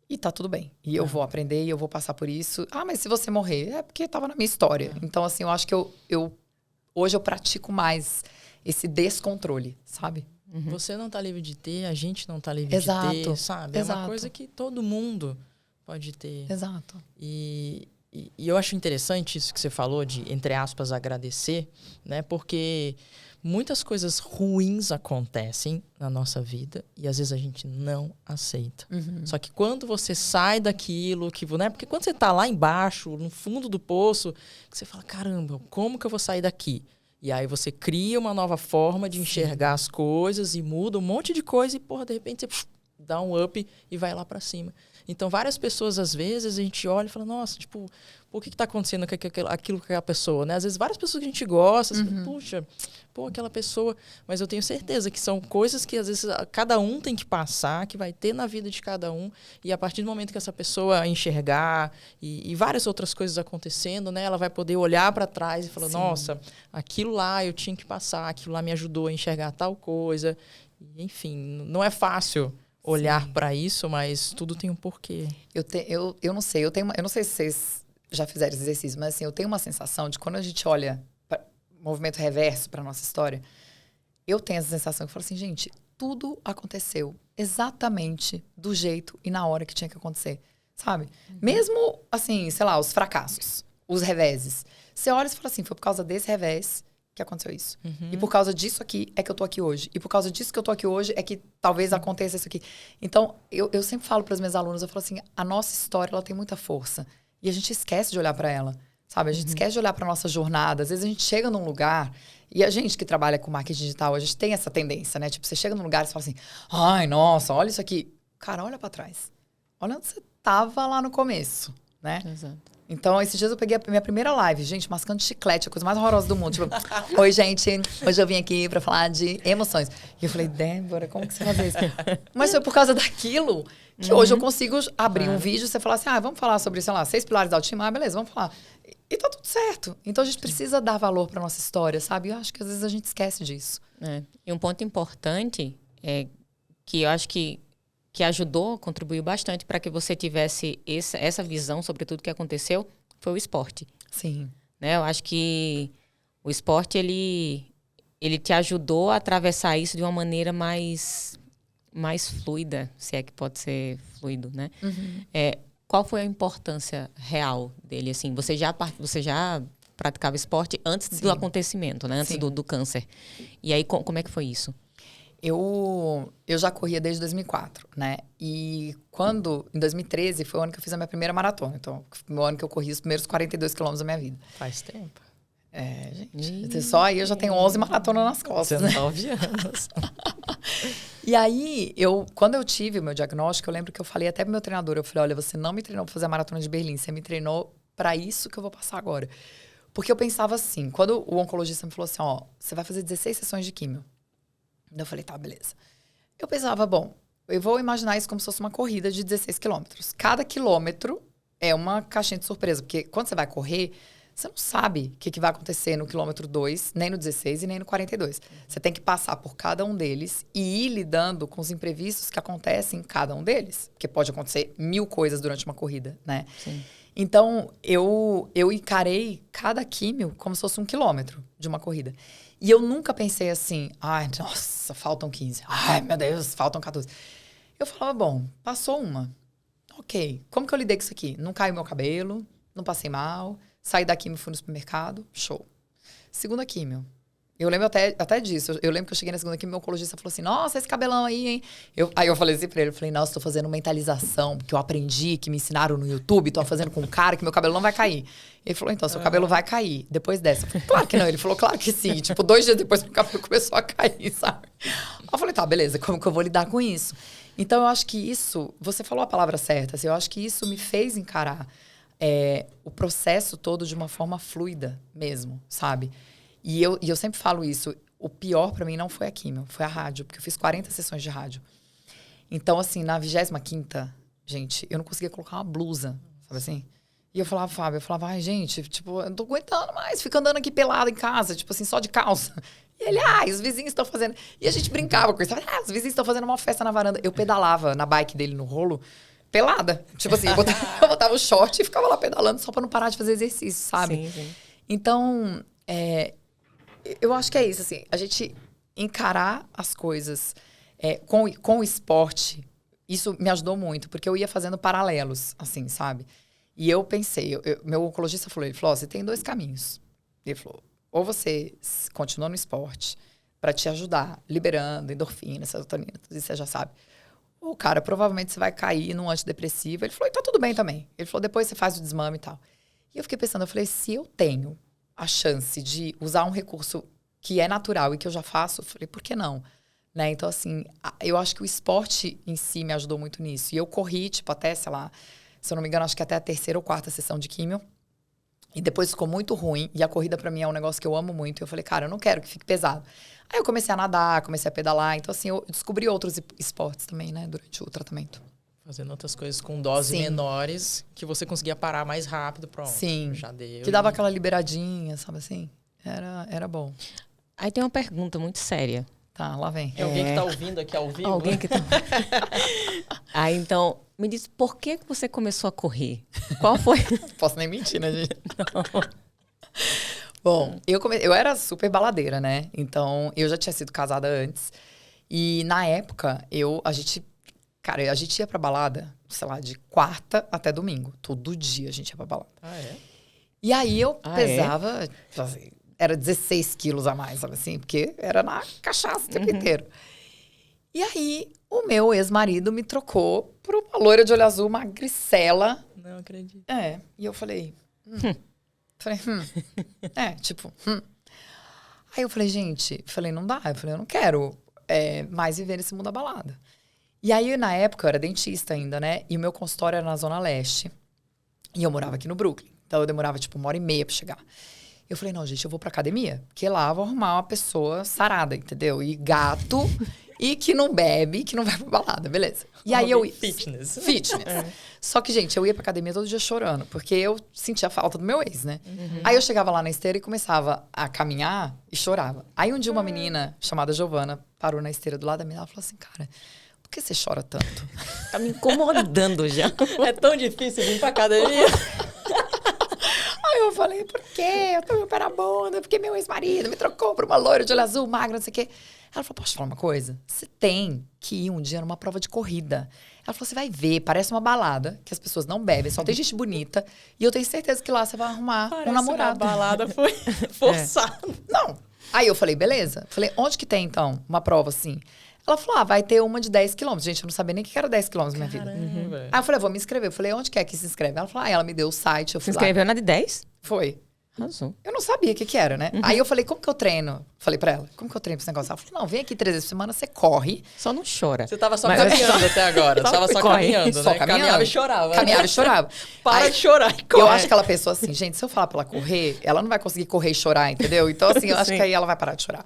E tá tudo bem. E eu vou aprender e eu vou passar por isso. Ah, mas se você morrer, é porque tava na minha história. Então, assim, eu acho que hoje eu pratico mais esse descontrole, sabe? Você não tá livre de ter, a gente não tá livre de ter, sabe? É uma coisa que todo mundo pode ter. Exato. E eu acho interessante isso que você falou de, entre aspas, agradecer, né? Porque muitas coisas ruins acontecem na nossa vida e às vezes a gente não aceita. Só que quando você sai daquilo, né? Porque quando você tá lá embaixo, no fundo do poço, você fala, caramba, como que eu vou sair daqui? E aí você cria uma nova forma de enxergar as coisas e muda um monte de coisa e, porra, de repente você dá um up e vai lá pra cima. Então, várias pessoas, às vezes, a gente olha e fala, nossa, tipo, por que tá acontecendo aquilo com aquela pessoa, né? Às vezes, várias pessoas que a gente gosta, puxa, pô, aquela pessoa... Mas eu tenho certeza que são coisas que, às vezes, cada um tem que passar, que vai ter na vida de cada um. E a partir do momento que essa pessoa enxergar e várias outras coisas acontecendo, né? Ela vai poder olhar para trás e falar, nossa, aquilo lá eu tinha que passar, aquilo lá me ajudou a enxergar tal coisa. Enfim, não é fácil olhar para isso, mas tudo tem um porquê. Eu não sei, eu não sei se vocês já fizeram esse exercício, mas assim, eu tenho uma sensação de quando a gente olha movimento reverso para nossa história, eu tenho essa sensação que eu falo assim, gente, tudo aconteceu exatamente do jeito e na hora que tinha que acontecer, sabe? Mesmo, assim, sei lá, os fracassos, os reveses. Você olha e fala assim, foi por causa desse revés que aconteceu isso. E por causa disso aqui é que eu tô aqui hoje. E por causa disso que eu tô aqui hoje é que talvez aconteça isso aqui. Então, eu sempre falo para os meus alunos, eu falo assim, a nossa história, ela tem muita força. E a gente esquece de olhar para ela. Sabe, a gente esquece de olhar para nossa jornada. Às vezes a gente chega num lugar, e a gente que trabalha com marketing digital, a gente tem essa tendência, né? Tipo, você chega num lugar e você fala assim, ai, nossa, olha isso aqui. Cara, olha para trás. Olha onde você tava lá no começo, né? Exato. Então, esses dias eu peguei a minha primeira live, gente, mascando chiclete, a coisa mais horrorosa do mundo. Tipo, oi, gente, hoje eu vim aqui pra falar de emoções. E eu falei, Débora, como que você vai fazer isso? Mas foi por causa daquilo que hoje eu consigo abrir um vídeo e você falar assim, vamos falar sobre, sei lá, 6 pilares da autoestima. Beleza, vamos falar. E tá tudo certo. Então, a gente precisa dar valor pra nossa história, sabe? Eu acho que às vezes a gente esquece disso. E um ponto importante é que eu acho que ajudou, contribuiu bastante para que você tivesse essa visão sobre tudo que aconteceu, foi o esporte. Sim. Né? Eu acho que o esporte, ele te ajudou a atravessar isso de uma maneira mais fluida, se é que pode ser fluido, né? Qual foi a importância real dele? Assim, você já praticava esporte antes do acontecimento, né? Antes do câncer. E aí, como é que foi isso? Eu já corria desde 2004, né? E em 2013, foi o ano que eu fiz a minha primeira maratona. Então, foi o ano que eu corri os primeiros 42 quilômetros da minha vida. Faz tempo. Gente. Só aí eu já tenho 11 maratonas nas costas. 19 anos. E aí, quando eu tive o meu diagnóstico, eu lembro que eu falei até pro meu treinador, eu falei, olha, você não me treinou pra fazer a maratona de Berlim, você me treinou pra isso que eu vou passar agora. Porque eu pensava assim, quando o oncologista me falou assim, ó, você vai fazer 16 sessões de químio. Eu falei, tá, beleza. Eu pensava, bom, eu vou imaginar isso como se fosse uma corrida de 16 quilômetros. Cada quilômetro é uma caixinha de surpresa, porque quando você vai correr, você não sabe o que vai acontecer no quilômetro 2, nem no 16 e nem no 42. Você tem que passar por cada um deles e ir lidando com os imprevistos que acontecem em cada um deles. Porque pode acontecer 1000 coisas durante uma corrida, né? Sim. Então, eu encarei cada químio como se fosse 1 quilômetro de uma corrida. E eu nunca pensei assim, ai, nossa, faltam 15. Ai, meu Deus, faltam 14. Eu falava, bom, passou uma. Ok, como que eu lidei com isso aqui? Não caiu meu cabelo, não passei mal, saí da químio, fui no supermercado, show. Segunda químio. Eu lembro até disso. Eu lembro que eu cheguei na segunda químio, meu oncologista falou assim, nossa, esse cabelão aí, hein? Aí eu falei assim pra ele, eu falei, nossa, tô fazendo mentalização, que eu aprendi, que me ensinaram no YouTube, tô fazendo com um cara que meu cabelo não vai cair. Ele falou, então, seu cabelo vai cair depois dessa. Eu falei, claro que não. Ele falou, claro que sim. Tipo, 2 dias depois, meu cabelo começou a cair, sabe? Eu falei, tá, beleza, como que eu vou lidar com isso? Então, eu acho que isso... Você falou a palavra certa, assim, eu acho que isso me fez encarar o processo todo de uma forma fluida mesmo, sabe? E eu sempre falo isso, o pior pra mim não foi a químio, foi a rádio, porque eu fiz 40 sessões de rádio. Então, assim, na 25ª, gente, eu não conseguia colocar uma blusa, sabe assim? E eu falava, Fábio, ai, gente, tipo, eu não tô aguentando mais, fica andando aqui pelado em casa, tipo assim, só de calça. E ele, os vizinhos estão fazendo... E a gente brincava com isso, os vizinhos estão fazendo uma festa na varanda. Eu pedalava na bike dele no rolo, pelada. Tipo assim, eu botava o short e ficava lá pedalando só pra não parar de fazer exercício, sabe? Sim, sim. Então, eu acho que é isso, assim, a gente encarar as coisas com o esporte, isso me ajudou muito, porque eu ia fazendo paralelos, assim, sabe? E eu pensei, meu oncologista falou, ele falou, você tem 2 caminhos. Ele falou, ou você continua no esporte para te ajudar, liberando endorfina, serotonina, tudo isso você já sabe. Ou, cara, provavelmente você vai cair num antidepressivo. Ele falou, e tá tudo bem também. Ele falou, depois você faz o desmame e tal. E eu fiquei pensando, eu falei, se eu tenho a chance de usar um recurso que é natural e que eu já faço, eu falei, por que não? né? Então, assim, eu acho que o esporte em si me ajudou muito nisso. E eu corri, tipo, até, sei lá, se eu não me engano, acho que até a 3ª ou 4ª sessão de químio. E depois ficou muito ruim. E a corrida, pra mim, é um negócio que eu amo muito. Eu falei, cara, eu não quero que fique pesado. Aí eu comecei a nadar, comecei a pedalar. Então, assim, eu descobri outros esportes também, né? Durante o tratamento. Fazendo outras coisas com doses Sim. menores, que você conseguia parar mais rápido, pronto. Sim. Já deu. Que dava aquela liberadinha, sabe assim? Era bom. Aí tem uma pergunta muito séria. Tá, lá vem. É alguém que tá ouvindo aqui ao vivo? Alguém que tá... Aí, então, me diz, por que você começou a correr? Qual foi? Posso nem mentir, né, gente? Bom, eu era super baladeira, né? Então, eu já tinha sido casada antes. E, na época, a gente ia pra balada, sei lá, de quarta até domingo. Todo dia a gente ia pra balada. Ah, é? E aí, eu pesava... Assim, era 16 quilos a mais, sabe assim? Porque era na cachaça o tempo inteiro. E aí, o meu ex-marido me trocou por uma loira de olho azul, magricela. Não acredito. E eu falei... Aí eu falei, gente... não dá. Eu falei, eu não quero mais viver nesse mundo da balada. E aí, na época, eu era dentista ainda, né? E o meu consultório era na Zona Leste. E eu morava aqui no Brooklyn. Então, eu demorava, tipo, 1h30 pra chegar. Eu falei, não, gente, eu vou pra academia. Porque lá eu vou arrumar uma pessoa sarada, entendeu? E gato, e que não bebe, que não vai pra balada, beleza. E aí Fitness. Só que, gente, eu ia pra academia todo dia chorando. Porque eu sentia falta do meu ex, né? Aí eu chegava lá na esteira e começava a caminhar e chorava. Aí um dia uma menina chamada Giovana parou na esteira do lado da minha. Ela falou assim, cara... Por que você chora tanto? Tá me incomodando já. É tão difícil vir pra academia. Aí eu falei, por quê? Eu tô meio pé na bunda, porque meu ex-marido me trocou por uma loira de olho azul, magra, não sei o quê. Ela falou, posso te falar uma coisa? Você tem que ir um dia numa prova de corrida. Ela falou, você vai ver, parece uma balada, que as pessoas não bebem, só tem gente bonita. E eu tenho certeza que lá você vai arrumar um namorado. A balada foi forçada. Não. Aí eu falei, beleza. Falei, onde que tem, então, uma prova assim? Ela falou, vai ter uma de 10 quilômetros. Gente, eu não sabia nem o que era 10 quilômetros na minha vida. Aí eu falei, vou me inscrever. Eu falei, onde que é que se inscreve? Ela falou, ela me deu o site, eu fui Se inscreveu na de 10? Foi. Arrasou. Eu não sabia o que era, né? Aí eu falei, como que eu treino? Falei pra ela, como que eu treino pra esse negócio? Ela falou, não, vem aqui 3 vezes por semana, você corre. Só não chora. Você tava só caminhando até agora. Você tava só caminhando, Só né? caminhando. Caminhava e chorava. Caminhava e chorava. Para Aí, de chorar e corre. eu acho aquela pessoa assim, gente, se eu falar pra ela correr, ela não vai conseguir correr e chorar, entendeu? Então, assim, eu acho que aí ela vai parar de chorar.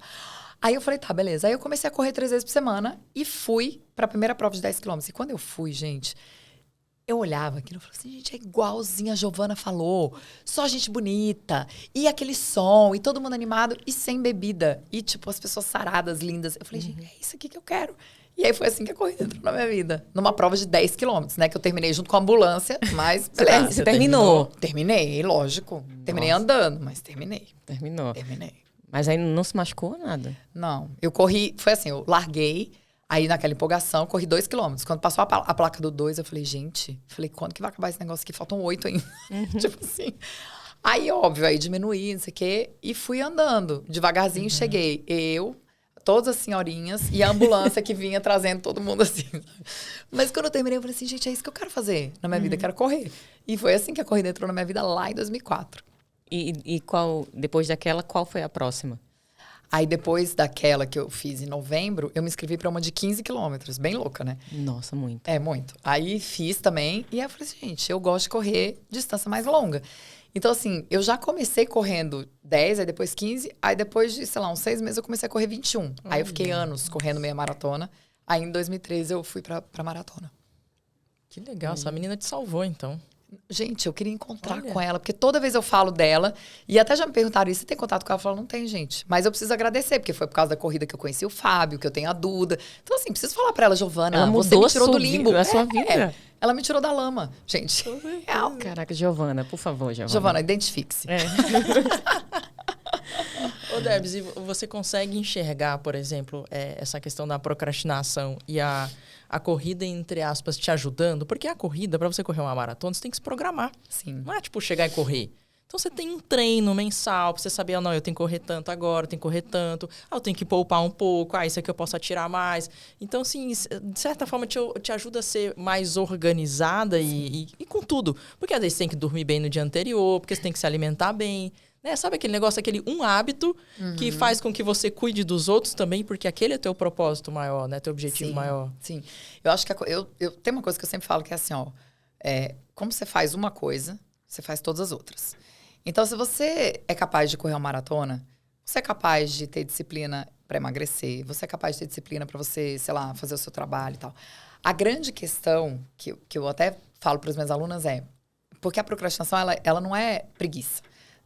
Aí eu falei, tá, beleza. Aí eu comecei a correr 3 vezes por semana e fui pra primeira prova de 10 quilômetros. E quando eu fui, gente, eu olhava aquilo e falava assim, gente, é igualzinho a Giovana falou. Só gente bonita. E aquele som, e todo mundo animado, e sem bebida. E, tipo, as pessoas saradas, lindas. Eu falei, gente, é isso aqui que eu quero. E aí foi assim que a corrida entrou na minha vida. Numa prova de 10 quilômetros, né? Que eu terminei junto com a ambulância, mas... Você terminou? Terminei, lógico. Terminei andando, mas terminei. Terminei. Mas aí não se machucou nada? Não. Eu corri... Foi assim, eu larguei... Aí, naquela empolgação, corri 2 quilômetros. Quando passou a placa do 2, eu falei, gente... Falei, quando que vai acabar esse negócio aqui? Faltam 8 ainda. Tipo assim... Aí, óbvio, aí diminuí, não sei o quê. E fui andando. Devagarzinho, cheguei. Eu, todas as senhorinhas e a ambulância que vinha trazendo todo mundo assim. Mas quando eu terminei, eu falei assim, gente, é isso que eu quero fazer na minha vida. Eu quero correr. E foi assim que a corrida entrou na minha vida lá em 2004. E qual, depois daquela, qual foi a próxima? Aí, depois daquela que eu fiz em novembro, eu me inscrevi para uma de 15 quilômetros. Bem louca, né? Nossa, muito. É, muito. Aí, fiz também. E aí, eu falei assim, gente, eu gosto de correr distância mais longa. Então, assim, eu já comecei correndo 10, aí depois 15. Aí, depois de, sei lá, uns 6 meses, eu comecei a correr 21. Aí, eu fiquei anos correndo meia maratona. Aí, em 2013, eu fui pra maratona. Que legal. Essa menina te salvou, então. Gente, eu queria encontrar com ela, porque toda vez eu falo dela, e até já me perguntaram isso, você tem contato com ela? Eu falo, não tem, gente. Mas eu preciso agradecer, porque foi por causa da corrida que eu conheci o Fábio, que eu tenho a Duda. Então, assim, preciso falar pra ela, Giovana, ela você me tirou do limbo. A sua vida. Ela me tirou da lama, gente. Real. Caraca, Giovana, por favor, Giovana. Giovana, identifique-se. Ô, Debs, e você consegue enxergar, por exemplo, essa questão da procrastinação e a corrida, entre aspas, te ajudando? Porque a corrida, para você correr uma maratona, você tem que se programar. Sim. Não é tipo chegar e correr. Então você tem um treino mensal pra você saber, não, eu tenho que correr tanto agora, eu tenho que correr tanto, eu tenho que poupar um pouco, isso aqui eu posso atirar mais. Então, assim, de certa forma te ajuda a ser mais organizada e com tudo. Porque às vezes você tem que dormir bem no dia anterior, porque você tem que se alimentar bem. Né? Sabe aquele negócio, aquele um hábito que faz com que você cuide dos outros também, porque aquele é teu propósito maior, né? Teu objetivo maior. Sim. Eu acho que eu tem uma coisa que eu sempre falo que é assim, ó. Como você faz uma coisa, você faz todas as outras. Então, se você é capaz de correr uma maratona, você é capaz de ter disciplina para emagrecer, você é capaz de ter disciplina para você, sei lá, fazer o seu trabalho e tal. A grande questão que eu até falo para as minhas alunas porque a procrastinação, ela não é preguiça.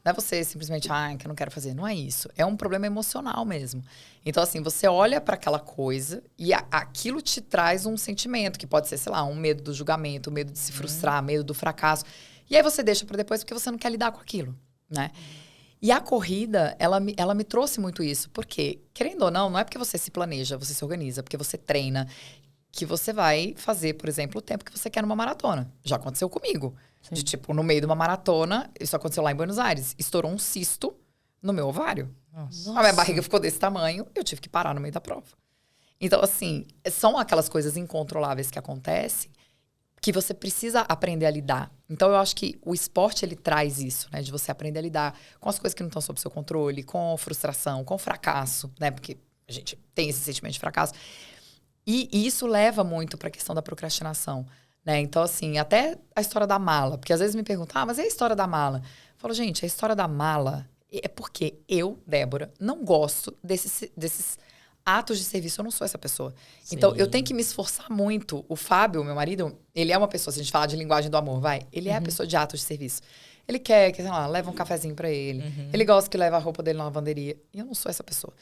Não é você simplesmente, que eu não quero fazer. Não é isso. É um problema emocional mesmo. Então, assim, você olha para aquela coisa e aquilo te traz um sentimento, que pode ser, sei lá, um medo do julgamento, um medo de se frustrar, medo do fracasso. E aí você deixa para depois porque você não quer lidar com aquilo, né? E a corrida, ela me trouxe muito isso. Porque, querendo ou não é porque você se planeja, você se organiza, porque você treina, que você vai fazer, por exemplo, o tempo que você quer numa maratona. Já aconteceu comigo. Sim. De tipo, no meio de uma maratona, isso aconteceu lá em Buenos Aires, estourou um cisto no meu ovário. Nossa. A minha barriga ficou desse tamanho, eu tive que parar no meio da prova. Então, assim, são aquelas coisas incontroláveis que acontecem que você precisa aprender a lidar. Então, eu acho que o esporte, ele traz isso, né? De você aprender a lidar com as coisas que não estão sob seu controle, com frustração, com fracasso, né? Porque a gente tem esse sentimento de fracasso. E isso leva muito para a questão da procrastinação. Né? Então, assim, até a história da mala. Porque às vezes me perguntam, mas e a história da mala? Eu falo, gente, a história da mala é porque eu, Débora, não gosto desses atos de serviço. Eu não sou essa pessoa. Sim. Então, eu tenho que me esforçar muito. O Fábio, meu marido, ele é uma pessoa, se a gente falar de linguagem do amor, ele é a pessoa de atos de serviço. Ele quer que, sei lá, leva um cafezinho pra ele. Ele gosta que leva a roupa dele na lavanderia. E eu não sou essa pessoa.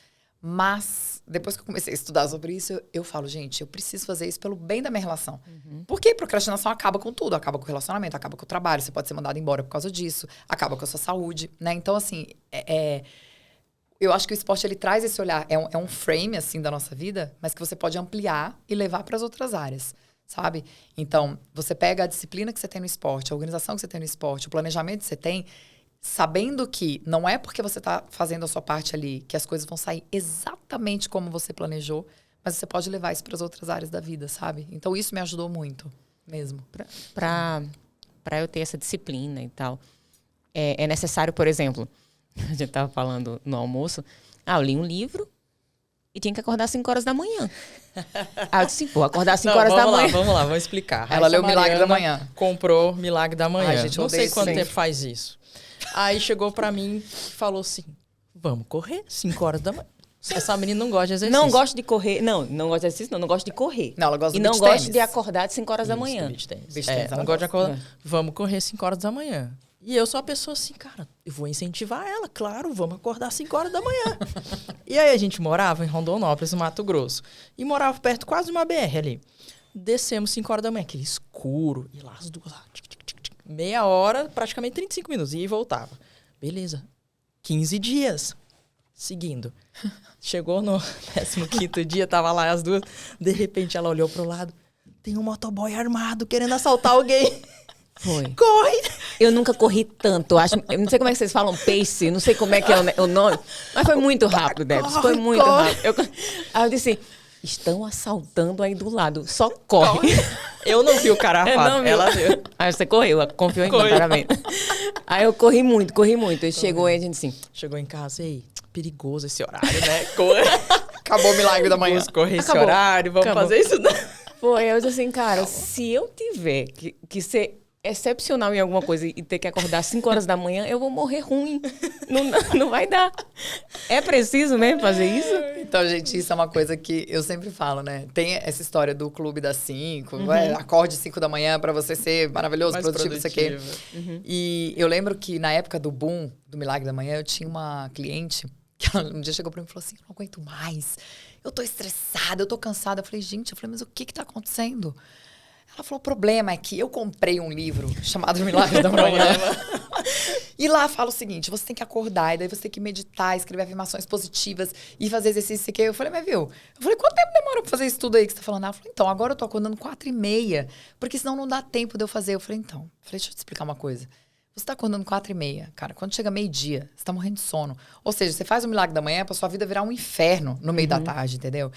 Mas, depois que eu comecei a estudar sobre isso, eu falo, gente, eu preciso fazer isso pelo bem da minha relação. Porque procrastinação acaba com tudo. Acaba com o relacionamento, acaba com o trabalho. Você pode ser mandado embora por causa disso. Acaba com a sua saúde, né? Então, assim, eu acho que o esporte, ele traz esse olhar. É um frame, assim, da nossa vida, mas que você pode ampliar e levar para as outras áreas, sabe? Então, você pega a disciplina que você tem no esporte, a organização que você tem no esporte, o planejamento que você tem, sabendo que não é porque você está fazendo a sua parte ali que as coisas vão sair exatamente como você planejou, mas você pode levar isso para as outras áreas da vida, sabe? Então, isso me ajudou muito, mesmo. Para eu ter essa disciplina e tal, é necessário, por exemplo, a gente estava falando no almoço, eu li um livro e tinha que acordar às 5 horas da manhã. Aí eu disse, vou acordar às 5 horas da manhã. Vamos lá, vamos explicar. Ela leu o Milagre da Manhã. Comprou Milagre da Manhã. Gente, não sei quanto tempo faz isso. Aí chegou pra mim e falou assim, vamos correr 5 horas da manhã. Essa menina não gosta de exercício. Não gosto de correr. Não gosto de exercício, não gosto de correr. Não, ela gosta de beach não tênis. gosto de acordar de 5 horas da manhã. Beach tênis, não gosto de acordar. Vamos correr 5 horas da manhã. E eu sou uma pessoa assim, cara, eu vou incentivar ela, claro, vamos acordar às 5 horas da manhã. E aí a gente morava em Rondonópolis, no Mato Grosso. E morava perto quase de uma BR ali. Descemos 5 horas da manhã, aquele escuro. E lá as duas, meia hora, praticamente 35 minutos. E voltava. Beleza. 15 dias. Seguindo. Chegou no 15º dia, tava lá as duas. De repente ela olhou pro lado. Tem um motoboy armado querendo assaltar alguém. Foi. Corre! Eu nunca corri tanto. Eu não sei como é que vocês falam pace, não sei como é que é o nome. Mas foi muito rápido, Debs. Foi muito rápido. Aí eu disse, estão assaltando aí do lado. Só corre. Eu não vi o cara armado. Ela viu. Aí você correu, confiou em mim, parabéns. Aí eu corri muito. Ele chegou aí, a gente assim... Chegou em casa, perigoso esse horário, né? Corre. Acabou o Milagre da Manhã. Vamos correr esse horário, vamos fazer isso. Não. Foi, eu disse assim, cara, se eu tiver que ser excepcional em alguma coisa e ter que acordar às 5 horas da manhã, eu vou morrer ruim. Não vai dar. É preciso mesmo fazer isso? Então, gente, isso é uma coisa que eu sempre falo, né? Tem essa história do clube das 5, acorde 5 da manhã pra você ser maravilhoso, produtivo, isso aqui. E eu lembro que na época do boom do Milagre da Manhã, eu tinha uma cliente que um dia chegou pra mim e falou assim, eu não aguento mais, eu tô estressada, eu tô cansada. Eu falei, mas o que tá acontecendo? Ela falou, o problema é que eu comprei um livro chamado Milagre da Manhã. E lá fala o seguinte, você tem que acordar, e daí você tem que meditar, escrever afirmações positivas e fazer exercício, isso aqui. Eu falei, mas viu? Eu falei, quanto tempo demora pra fazer isso tudo aí que você tá falando? Ela falou, então, agora eu tô acordando 4h30, porque senão não dá tempo de eu fazer. Eu falei, então, deixa eu te explicar uma coisa. Você tá acordando 4h30, cara, quando chega meio-dia, você tá morrendo de sono. Ou seja, você faz o Milagre da Manhã pra sua vida virar um inferno no meio da tarde, entendeu?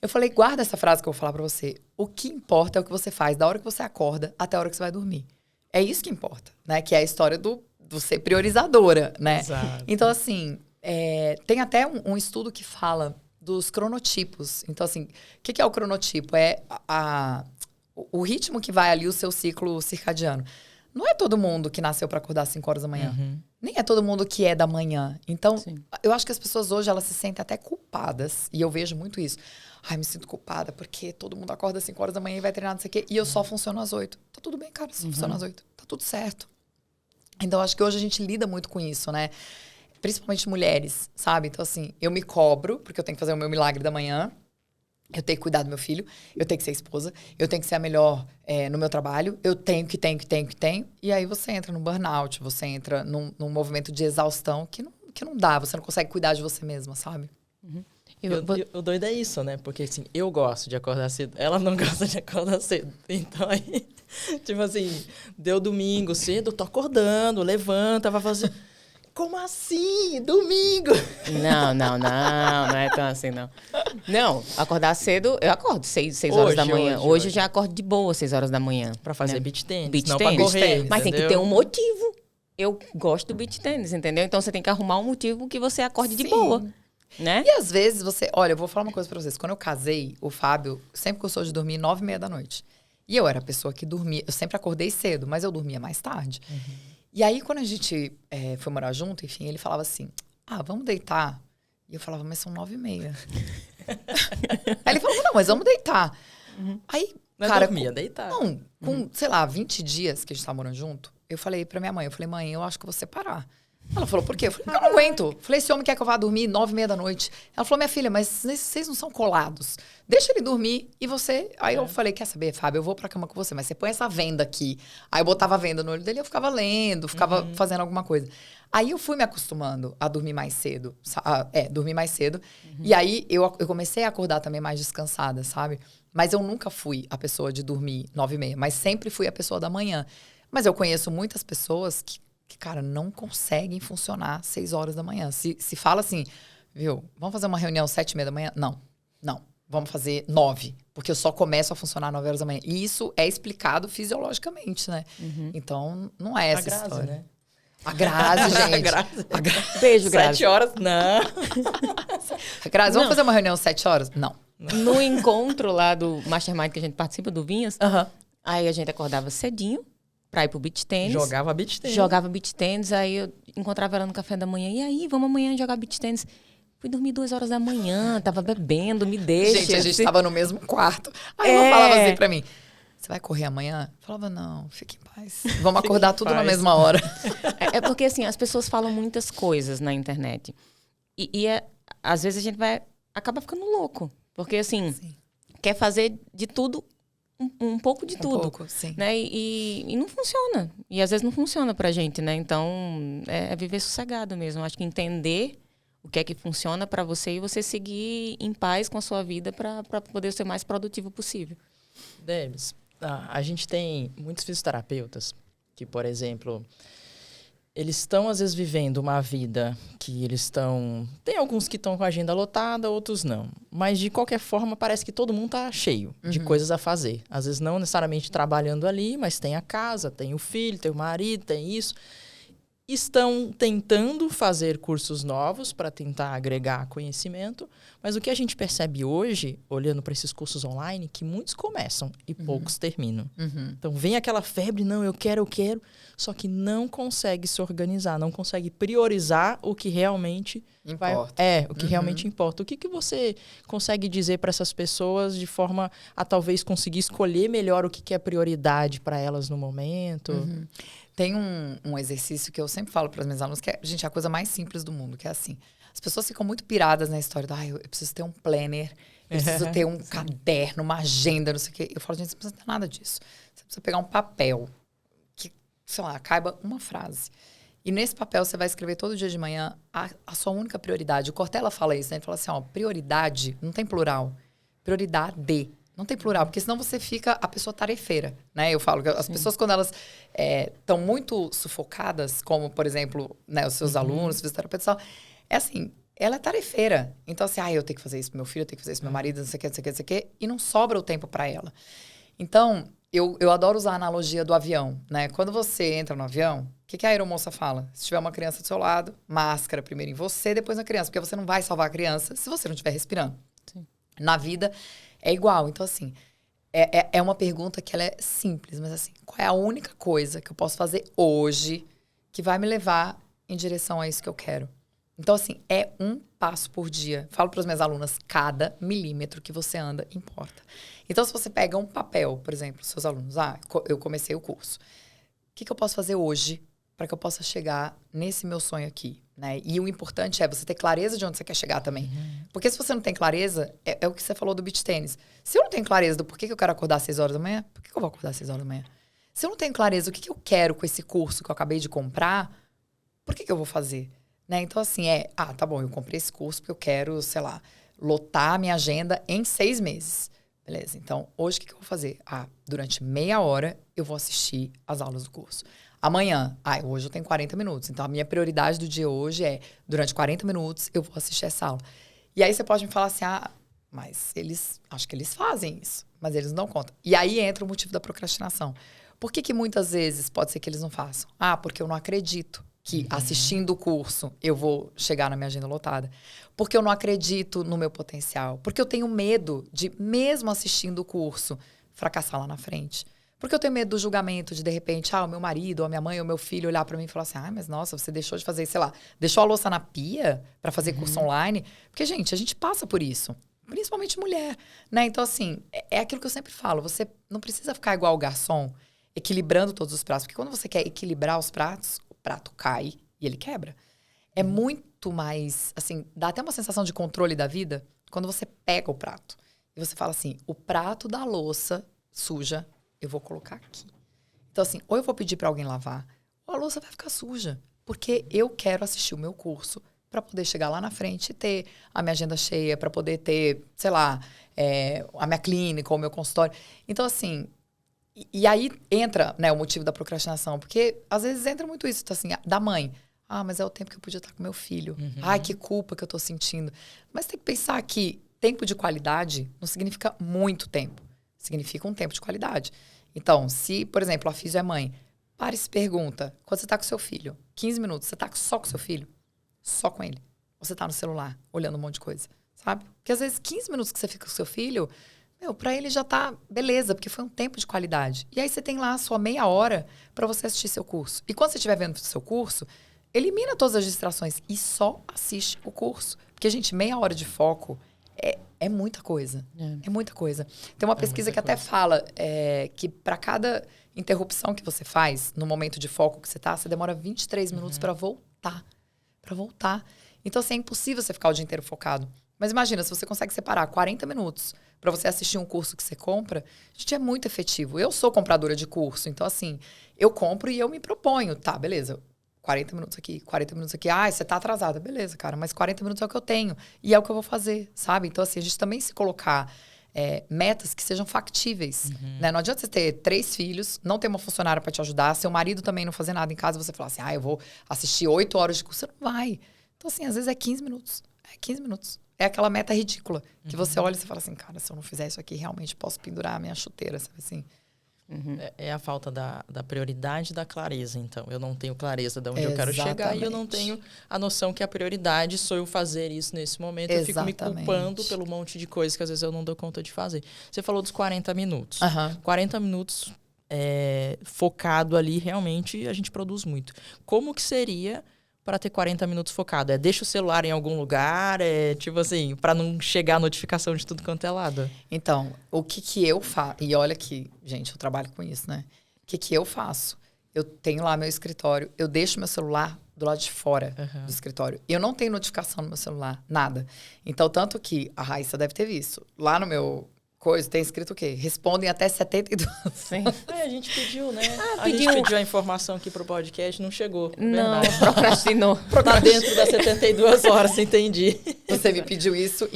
Eu falei, guarda essa frase que eu vou falar pra você. O que importa é o que você faz da hora que você acorda até a hora que você vai dormir. É isso que importa, né? Que é a história você priorizadora, né? Exato. Então, assim, tem até um estudo que fala dos cronotipos. Então, assim, o que é o cronotipo? É o ritmo que vai ali o seu ciclo circadiano. Não é todo mundo que nasceu para acordar às 5 horas da manhã. Nem é todo mundo que é da manhã. Então, eu acho que as pessoas hoje, elas se sentem até culpadas. E eu vejo muito isso. Ai, me sinto culpada porque todo mundo acorda às 5 horas da manhã e vai treinar, não sei o quê. E eu só funciono às 8. Tá tudo bem, cara, se funciona às 8. Tá tudo certo. Então, acho que hoje a gente lida muito com isso, né? Principalmente mulheres, sabe? Então, assim, eu me cobro, porque eu tenho que fazer o meu milagre da manhã. Eu tenho que cuidar do meu filho. Eu tenho que ser esposa. Eu tenho que ser a melhor no meu trabalho. Eu tenho. E aí você entra no burnout. Você entra num movimento de exaustão que não dá. Você não consegue cuidar de você mesma, sabe? O doido é isso, né? Porque, assim, eu gosto de acordar cedo. Ela não gosta de acordar cedo. Então, aí, tipo assim, deu domingo cedo, eu tô acordando, levanta, vai fazer... Como assim? Domingo? Não é tão assim, não. Não, acordar cedo, eu acordo 6 horas da manhã. Hoje eu já acordo de boa 6 horas da manhã. Pra fazer beach tennis, beach não tennis. Pra correr, mas entendeu? tem que ter um motivo. Eu gosto do beach tennis, entendeu? Então você tem que arrumar um motivo que você acorde de boa, né? E às vezes você... Olha, eu vou falar uma coisa pra vocês. Quando eu casei, o Fábio sempre gostou de dormir 9h30 da noite. E eu era a pessoa que dormia... Eu sempre acordei cedo, mas eu dormia mais tarde. E aí, quando a gente foi morar junto, enfim, ele falava assim, vamos deitar. E eu falava, mas são 9h30. Aí ele falava, não, mas vamos deitar. Aí, não cara... dormia, deitar. Não, com, sei lá, 20 dias que a gente tava morando junto, eu falei pra minha mãe, mãe, eu acho que eu vou separar. Ela falou, por quê? Eu falei, eu não aguento. Eu falei, esse homem quer que eu vá dormir 9h30 da noite. Ela falou, minha filha, mas vocês não são colados. Deixa ele dormir e você... Aí eu falei, quer saber, Fábio, eu vou pra cama com você, mas você põe essa venda aqui. Aí eu botava a venda no olho dele e eu ficava lendo, ficava fazendo alguma coisa. Aí eu fui me acostumando a dormir mais cedo. Dormir mais cedo. E aí eu comecei a acordar também mais descansada, sabe? Mas eu nunca fui a pessoa de dormir 9h30, mas sempre fui a pessoa da manhã. Mas eu conheço muitas pessoas que cara, não conseguem funcionar 6 horas da manhã. Se fala assim, viu, vamos fazer uma reunião 7h30 da manhã? Não. Vamos fazer 9, porque eu só começo a funcionar 9 horas da manhã. E isso é explicado fisiologicamente, né? Então, não é essa Grazi, história. Né? A Grazi, gente. Beijo, Grazi. 7 horas? Não. Grazi, vamos fazer uma reunião 7 horas? Não. No encontro lá do Mastermind que a gente participa, do Vinhas, aí a gente acordava cedinho pra ir pro beach tennis. Jogava beach tennis. Aí eu encontrava ela no café da manhã. E aí, vamos amanhã jogar beach tennis. Fui dormir 2 horas da manhã, tava bebendo, me deixa. Gente, a gente tava no mesmo quarto. Aí ela falava assim pra mim, você vai correr amanhã? Eu falava, não, fique em paz. Vamos acordar tudo na mesma hora. É porque, assim, as pessoas falam muitas coisas na internet. E às vezes a gente acaba ficando louco. Porque, assim, quer fazer de tudo... Um pouco de tudo. Pouco, sim. Né? E não funciona. E às vezes não funciona pra gente, né? Então, é viver sossegado mesmo. Acho que entender o que é que funciona pra você e você seguir em paz com a sua vida pra poder ser o mais produtivo possível. Debs, a gente tem muitos fisioterapeutas que, por exemplo, eles estão, às vezes, vivendo uma vida que eles estão... Tem alguns que estão com a agenda lotada, outros não. Mas, de qualquer forma, parece que todo mundo tá cheio de coisas a fazer. Às vezes, não necessariamente trabalhando ali, mas tem a casa, tem o filho, tem o marido, tem isso. Estão tentando fazer cursos novos para tentar agregar conhecimento, mas o que a gente percebe hoje, olhando para esses cursos online, que muitos começam e poucos terminam. Então vem aquela febre, não, eu quero, só que não consegue se organizar, não consegue priorizar o que realmente importa. O que realmente importa. O que você consegue dizer para essas pessoas de forma a talvez conseguir escolher melhor o que é prioridade para elas no momento? Tem um exercício que eu sempre falo para as minhas alunas, que é, gente, a coisa mais simples do mundo, que é assim. As pessoas ficam muito piradas na história do, eu preciso ter um planner, eu preciso ter um caderno, uma agenda, não sei o quê. Eu falo, gente, você não precisa ter nada disso. Você precisa pegar um papel que, sei lá, caiba uma frase. E nesse papel você vai escrever todo dia de manhã a sua única prioridade. O Cortella fala isso, né? Ele fala assim, prioridade não tem plural. Prioridade. Não tem plural, porque senão você fica a pessoa tarefeira, né? Eu falo que as pessoas, quando elas estão muito sufocadas, como, por exemplo, né, os seus alunos, os fisioterapeutas, é assim, ela é tarefeira. Então, assim, eu tenho que fazer isso pro meu filho, eu tenho que fazer isso pro meu marido, não sei o que, e não sobra o tempo para ela. Então, eu adoro usar a analogia do avião, né? Quando você entra no avião, que a aeromoça fala? Se tiver uma criança do seu lado, máscara primeiro em você, depois na criança. Porque você não vai salvar a criança se você não estiver respirando. Sim. Na vida é igual. Então, assim, é uma pergunta que ela é simples. Mas, assim, qual é a única coisa que eu posso fazer hoje que vai me levar em direção a isso que eu quero? Então, assim, é um passo por dia. Falo para as minhas alunas, cada milímetro que você anda importa. Então, se você pega um papel, por exemplo, seus alunos, eu comecei o curso. O que eu posso fazer hoje para que eu possa chegar nesse meu sonho aqui, né? E o importante é você ter clareza de onde você quer chegar também. Porque se você não tem clareza, é o que você falou do beach tênis. Se eu não tenho clareza do porquê que eu quero acordar às 6 horas da manhã, por que eu vou acordar às 6 horas da manhã? Se eu não tenho clareza do que eu quero com esse curso que eu acabei de comprar, por que eu vou fazer? Né? Então, assim, tá bom, eu comprei esse curso porque eu quero, sei lá, lotar a minha agenda em 6 meses. Beleza, então, hoje o que eu vou fazer? Durante meia hora eu vou assistir as aulas do curso. Amanhã, hoje eu tenho 40 minutos. Então, a minha prioridade do dia hoje é, durante 40 minutos, eu vou assistir essa aula. E aí você pode me falar assim, mas acho que eles fazem isso, mas eles não contam. E aí entra o motivo da procrastinação. Por que muitas vezes pode ser que eles não façam? Porque eu não acredito que assistindo o curso eu vou chegar na minha agenda lotada. Porque eu não acredito no meu potencial. Porque eu tenho medo de, mesmo assistindo o curso, fracassar lá na frente. Porque eu tenho medo do julgamento de repente, o meu marido, ou a minha mãe, ou meu filho olhar pra mim e falar assim, mas nossa, você deixou de fazer, sei lá, deixou a louça na pia pra fazer curso online. Porque, gente, a gente passa por isso. Principalmente mulher, né? Então, assim, é aquilo que eu sempre falo. Você não precisa ficar igual o garçom, equilibrando todos os pratos. Porque quando você quer equilibrar os pratos, o prato cai e ele quebra. É muito mais, assim, dá até uma sensação de controle da vida quando você pega o prato. E você fala assim, o prato da louça suja, eu vou colocar aqui. Então, assim, ou eu vou pedir para alguém lavar, ou a louça vai ficar suja. Porque eu quero assistir o meu curso para poder chegar lá na frente e ter a minha agenda cheia, para poder ter, sei lá, a minha clínica ou o meu consultório. Então, assim, e aí entra, né, o motivo da procrastinação. Porque, às vezes, entra muito isso, então, assim, da mãe. Mas é o tempo que eu podia estar com meu filho. Ai, que culpa que eu tô sentindo. Mas tem que pensar que tempo de qualidade não significa muito tempo. Significa um tempo de qualidade. Então, se, por exemplo, a fisio é mãe, para e se pergunta, quando você tá com seu filho, 15 minutos, você tá só com seu filho? Só com ele? Ou você tá no celular, olhando um monte de coisa? Sabe? Porque às vezes 15 minutos que você fica com seu filho, pra ele já tá beleza, porque foi um tempo de qualidade. E aí você tem lá a sua meia hora para você assistir seu curso. E quando você estiver vendo seu curso, elimina todas as distrações e só assiste o curso. Porque, gente, meia hora de foco é muita coisa. É muita coisa. Tem uma pesquisa que até fala que para cada interrupção que você faz, no momento de foco que você tá, você demora 23 minutos para voltar. Para voltar. Então, assim, é impossível você ficar o dia inteiro focado. Mas imagina, se você consegue separar 40 minutos para você assistir um curso que você compra, gente, é muito efetivo. Eu sou compradora de curso, então, assim, eu compro e eu me proponho. Tá, beleza. 40 minutos aqui, 40 minutos aqui. Você tá atrasada. Beleza, cara, mas 40 minutos é o que eu tenho. E é o que eu vou fazer, sabe? Então, assim, a gente também se colocar metas que sejam factíveis. Né? Não adianta você ter 3 filhos, não ter uma funcionária para te ajudar, seu marido também não fazer nada em casa, você falar assim, eu vou assistir 8 horas de curso. Você não vai. Então, assim, às vezes é 15 minutos. É 15 minutos. É aquela meta ridícula. Que você olha e você fala assim, cara, se eu não fizer isso aqui, realmente posso pendurar a minha chuteira, sabe assim? É a falta da prioridade e da clareza, então. Eu não tenho clareza de onde eu quero chegar e eu não tenho a noção que a prioridade sou eu fazer isso nesse momento. Eu fico me culpando pelo monte de coisas que às vezes eu não dou conta de fazer. Você falou dos 40 minutos. 40 minutos focado ali, realmente, a gente produz muito. Como que seria para ter 40 minutos focado? Deixa o celular em algum lugar? Tipo assim, para não chegar a notificação de tudo quanto é lado? Então, o que eu faço? E olha que, gente, eu trabalho com isso, né? O que eu faço? Eu tenho lá meu escritório, eu deixo meu celular do lado de fora do escritório. Eu não tenho notificação no meu celular, nada. Então, tanto que a Raíssa deve ter visto. Lá no meu coisa, tem escrito o quê? Respondem até 72. Sim. A gente pediu, né? A gente pediu a informação aqui pro podcast, não chegou. Não, procrastinou. Tá dentro das 72 horas, entendi. Você me pediu isso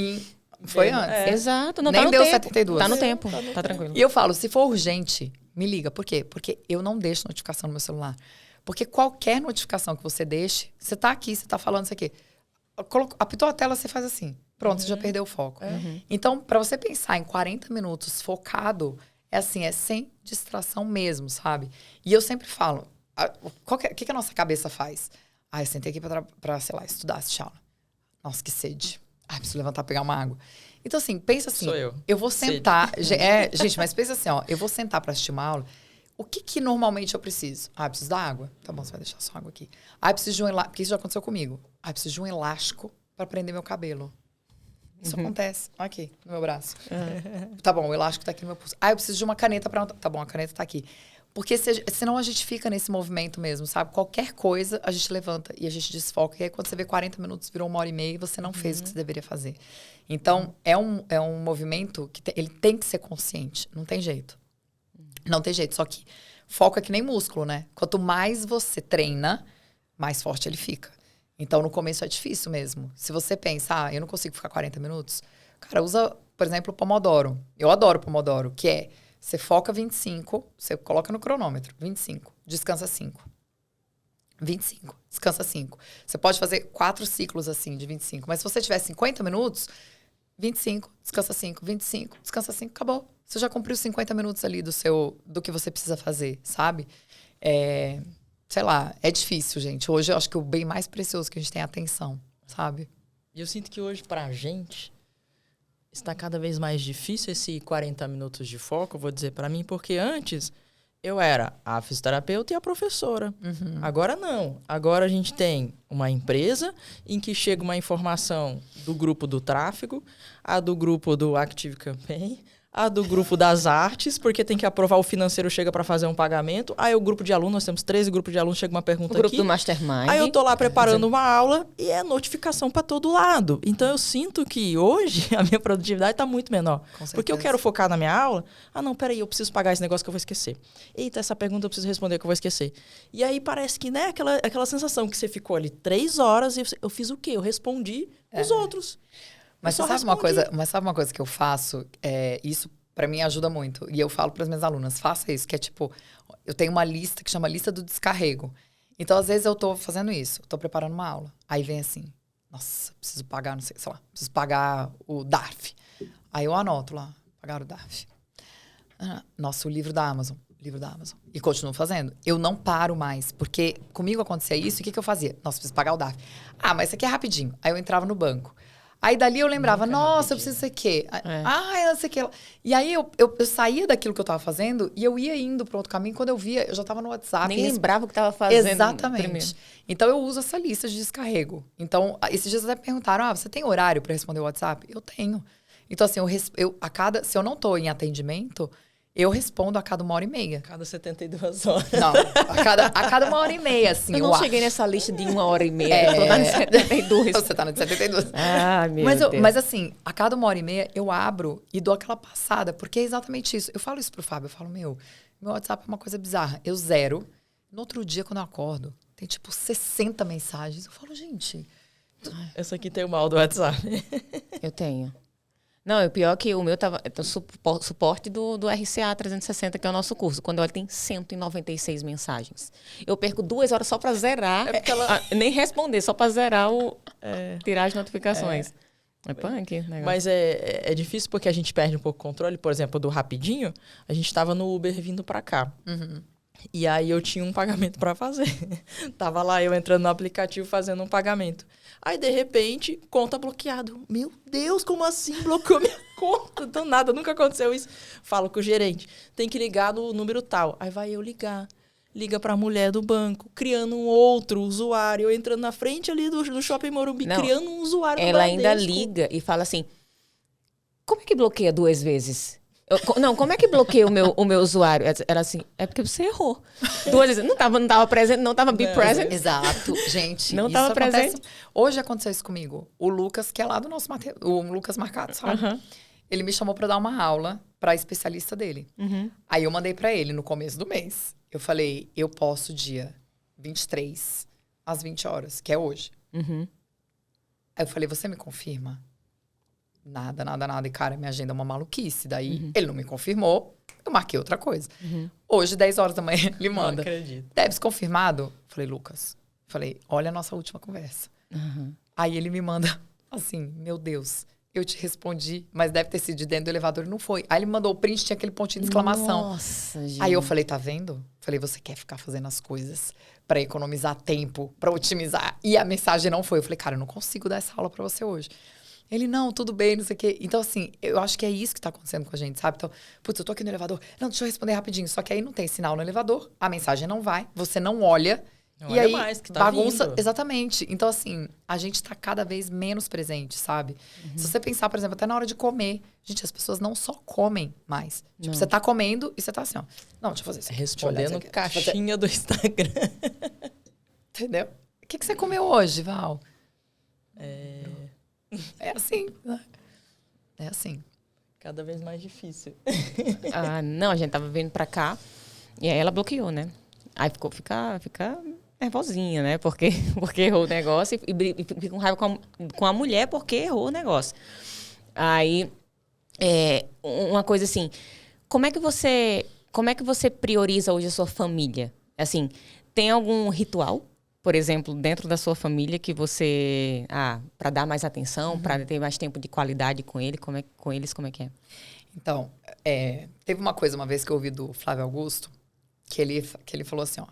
foi antes. Exato. Não, nem tá no deu tempo. 72. Tá no tempo. Tá tranquilo. E eu falo, se for urgente, me liga. Por quê? Porque eu não deixo notificação no meu celular. Porque qualquer notificação que você deixe, você tá aqui, você tá falando isso aqui. Apitou a tela, você faz assim. Pronto, você já perdeu o foco. Então, para você pensar em 40 minutos focado, é assim, é sem distração mesmo, sabe? E eu sempre falo, O que a nossa cabeça faz? Eu sentei aqui pra, sei lá, estudar, assistir aula. Nossa, que sede. Preciso levantar, pegar uma água. Então, assim, pensa assim. Sou eu. Eu vou sentar... gente, mas pensa assim, ó. Eu vou sentar pra assistir uma aula. O que normalmente eu preciso? Preciso da água. Tá bom, você vai deixar sua água aqui. Preciso de um elástico. Porque isso já aconteceu comigo. Preciso de um elástico pra prender meu cabelo. Isso acontece. Aqui, no meu braço. Tá bom, o elástico tá aqui no meu pulso. Eu preciso de uma caneta pra... Tá bom, a caneta tá aqui. Porque senão a gente fica nesse movimento mesmo, sabe? Qualquer coisa a gente levanta e a gente desfoca. E aí quando você vê 40 minutos, virou 1h30 e você não fez o que você deveria fazer. Então, é um movimento que ele tem que ser consciente. Não tem jeito. Não tem jeito. Só que foco é que nem músculo, né? Quanto mais você treina, mais forte ele fica. Então, no começo é difícil mesmo. Se você pensa, eu não consigo ficar 40 minutos. Cara, usa, por exemplo, o Pomodoro. Eu adoro o Pomodoro, que é... Você foca 25, você coloca no cronômetro, 25, descansa 5. 25, descansa 5. Você pode fazer 4 ciclos assim, de 25. Mas se você tiver 50 minutos, 25, descansa 5, 25, descansa 5, acabou. Você já cumpriu 50 minutos ali do que você precisa fazer, sabe? Sei lá, é difícil, gente. Hoje eu acho que o bem mais precioso que a gente tem é a atenção, sabe? E eu sinto que hoje, pra gente... Está cada vez mais difícil esse 40 minutos de foco, eu vou dizer pra mim, porque antes eu era a fisioterapeuta e a professora. Agora não. Agora a gente tem uma empresa em que chega uma informação do grupo do tráfego, a do grupo do Active Campaign, a do grupo das artes, porque tem que aprovar o financeiro, chega para fazer um pagamento. Aí o grupo de alunos, nós temos 13 grupos de alunos, chega uma pergunta aqui. O grupo do Mastermind. Aí eu tô lá preparando uma aula e é notificação para todo lado. Então eu sinto que hoje a minha produtividade tá muito menor. Porque eu quero focar na minha aula. Não, peraí, eu preciso pagar esse negócio que eu vou esquecer. Eita, essa pergunta eu preciso responder que eu vou esquecer. E aí parece que, né, aquela sensação que você ficou ali 3 horas e eu fiz o quê? Eu respondi os outros. Mas sabe uma coisa que eu faço? Isso pra mim ajuda muito. E eu falo pras minhas alunas, faça isso. Que é tipo, eu tenho uma lista que chama lista do descarrego. Então, às vezes, eu tô fazendo isso. Tô preparando uma aula. Aí vem assim, nossa, preciso pagar, não sei lá, preciso pagar o DARF. Aí eu anoto lá, pagar o DARF. Nossa, o livro da Amazon. E continuo fazendo. Eu não paro mais, porque comigo acontecia isso. E o que eu fazia? Nossa, preciso pagar o DARF. Mas isso aqui é rapidinho. Aí eu entrava no banco. Aí dali eu lembrava, nossa, eu preciso sei o quê. Eu não sei o quê. E aí eu saía daquilo que eu tava fazendo e eu ia indo para outro caminho. Quando eu via, eu já tava no WhatsApp. Nem lembrava o que tava fazendo. Exatamente. Primeiro. Então eu uso essa lista de descarrego. Então, esses dias até perguntaram, você tem horário para responder o WhatsApp? Eu tenho. Então, assim, se eu não tô em atendimento, eu respondo a cada 1h30. Cada 72 horas. Não, a cada 1h30, assim. Eu não cheguei nessa lista de 1h30. Eu tô na 72. Você tá na de 72. Meu Deus. Mas assim, a cada 1h30 eu abro e dou aquela passada, porque é exatamente isso. Eu falo isso pro Fábio, eu falo, meu WhatsApp é uma coisa bizarra. Eu zero. No outro dia, quando eu acordo, tem tipo 60 mensagens. Eu falo, gente... Essa aqui tem o mal do WhatsApp. Eu tenho. Não, o pior é que o meu tava suporte do RCA 360, que é o nosso curso. Quando ele tem 196 mensagens. Eu perco 2 horas só para zerar. Nem responder, só para zerar tirar as notificações. É punk, negócio. Mas é difícil porque a gente perde um pouco o controle. Por exemplo, do Rapidinho, a gente tava no Uber vindo para cá. E aí eu tinha um pagamento para fazer. Tava lá eu entrando no aplicativo fazendo um pagamento. Aí, de repente, conta bloqueado. Meu Deus, como assim? Bloqueou minha conta? Do nada, nunca aconteceu isso. Falo com o gerente. Tem que ligar no número tal. Aí vai eu ligar. Liga pra mulher do banco, criando um outro usuário. Eu entrando na frente ali do Shopping Morumbi, criando um usuário. Ela ainda liga e fala assim, como é que bloqueia 2 vezes? Como é que bloqueia o meu usuário? Era assim, é porque você errou. 2 vezes. Não tava presente, não tava be present. Exato, gente. Não tava presente. Hoje aconteceu isso comigo. O Lucas, que é lá do nosso o Lucas Marcado, sabe? Ele me chamou pra dar uma aula pra especialista dele. Aí eu mandei pra ele no começo do mês. Eu falei, eu posso dia 23, às 20 horas, que é hoje. Aí eu falei, você me confirma? Nada. E, cara, minha agenda é uma maluquice. Daí, ele não me confirmou, eu marquei outra coisa. Hoje, 10 horas da manhã, ele manda. Não acredito. Debs confirmado? Falei, Lucas. Falei, olha a nossa última conversa. Aí ele me manda assim, meu Deus, eu te respondi, mas deve ter sido de dentro do elevador e não foi. Aí ele me mandou o print, tinha aquele pontinho de exclamação. Nossa, gente. Aí eu falei, tá vendo? Falei, você quer ficar fazendo as coisas pra economizar tempo, pra otimizar. E a mensagem não foi. Eu falei, cara, eu não consigo dar essa aula pra você hoje. Ele, não, tudo bem, não sei o quê. Então, assim, eu acho que é isso que tá acontecendo com a gente, sabe? Então, putz, eu tô aqui no elevador. Não, deixa eu responder rapidinho. Só que aí não tem sinal no elevador, a mensagem não vai, você não olha. Não e olha aí, mais, que tá bagunça. vindo. Exatamente. Então, assim, a gente tá cada vez menos presente, sabe? Se você pensar, por exemplo, até na hora de comer. Gente, as pessoas não só comem mais. Tipo, você tá comendo e você tá assim, ó. Não, deixa eu fazer isso aqui. Respondendo caixinha do Instagram. Entendeu? O que você comeu hoje, Val? É assim, né? É assim. Cada vez mais difícil. Não, a gente tava vindo pra cá e aí ela bloqueou, né? Aí fica nervosinha, né? Porque errou o negócio e fica com raiva com a mulher porque errou o negócio. Aí, uma coisa assim, como é que você prioriza hoje a sua família? Assim, tem algum ritual, por exemplo, dentro da sua família que você, para dar mais atenção, para ter mais tempo de qualidade com eles, como é que é? Então, teve uma coisa uma vez que eu ouvi do Flávio Augusto, que ele falou assim, ó,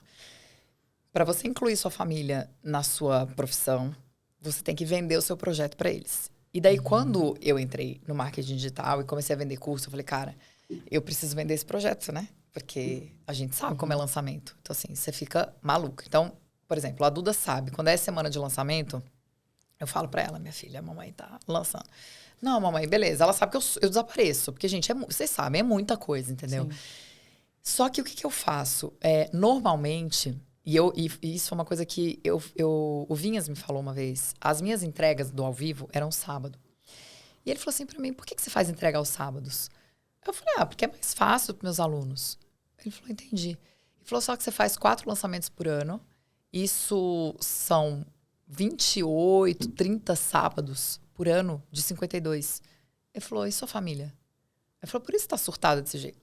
para você incluir sua família na sua profissão, você tem que vender o seu projeto para eles. E daí, quando eu entrei no marketing digital e comecei a vender curso, eu falei, cara, eu preciso vender esse projeto, né? Porque a gente sabe como é lançamento. Então, assim, você fica maluco. Então, por exemplo, a Duda sabe, quando é semana de lançamento, eu falo para ela, minha filha, a mamãe tá lançando. Não, mamãe, beleza. Ela sabe que eu desapareço. Porque, gente, vocês sabem, é muita coisa, entendeu? Sim. Só que o que eu faço? Normalmente, e isso foi uma coisa que o Vinhas me falou uma vez, as minhas entregas do ao vivo eram sábado. E ele falou assim pra mim, por que você faz entrega aos sábados? Eu falei, porque é mais fácil para meus alunos. Ele falou, entendi. Ele falou, só que você faz 4 lançamentos por ano, isso são 28, 30 sábados por ano de 52. Ele falou, e sua família? Ele falou, por isso tá surtada desse jeito.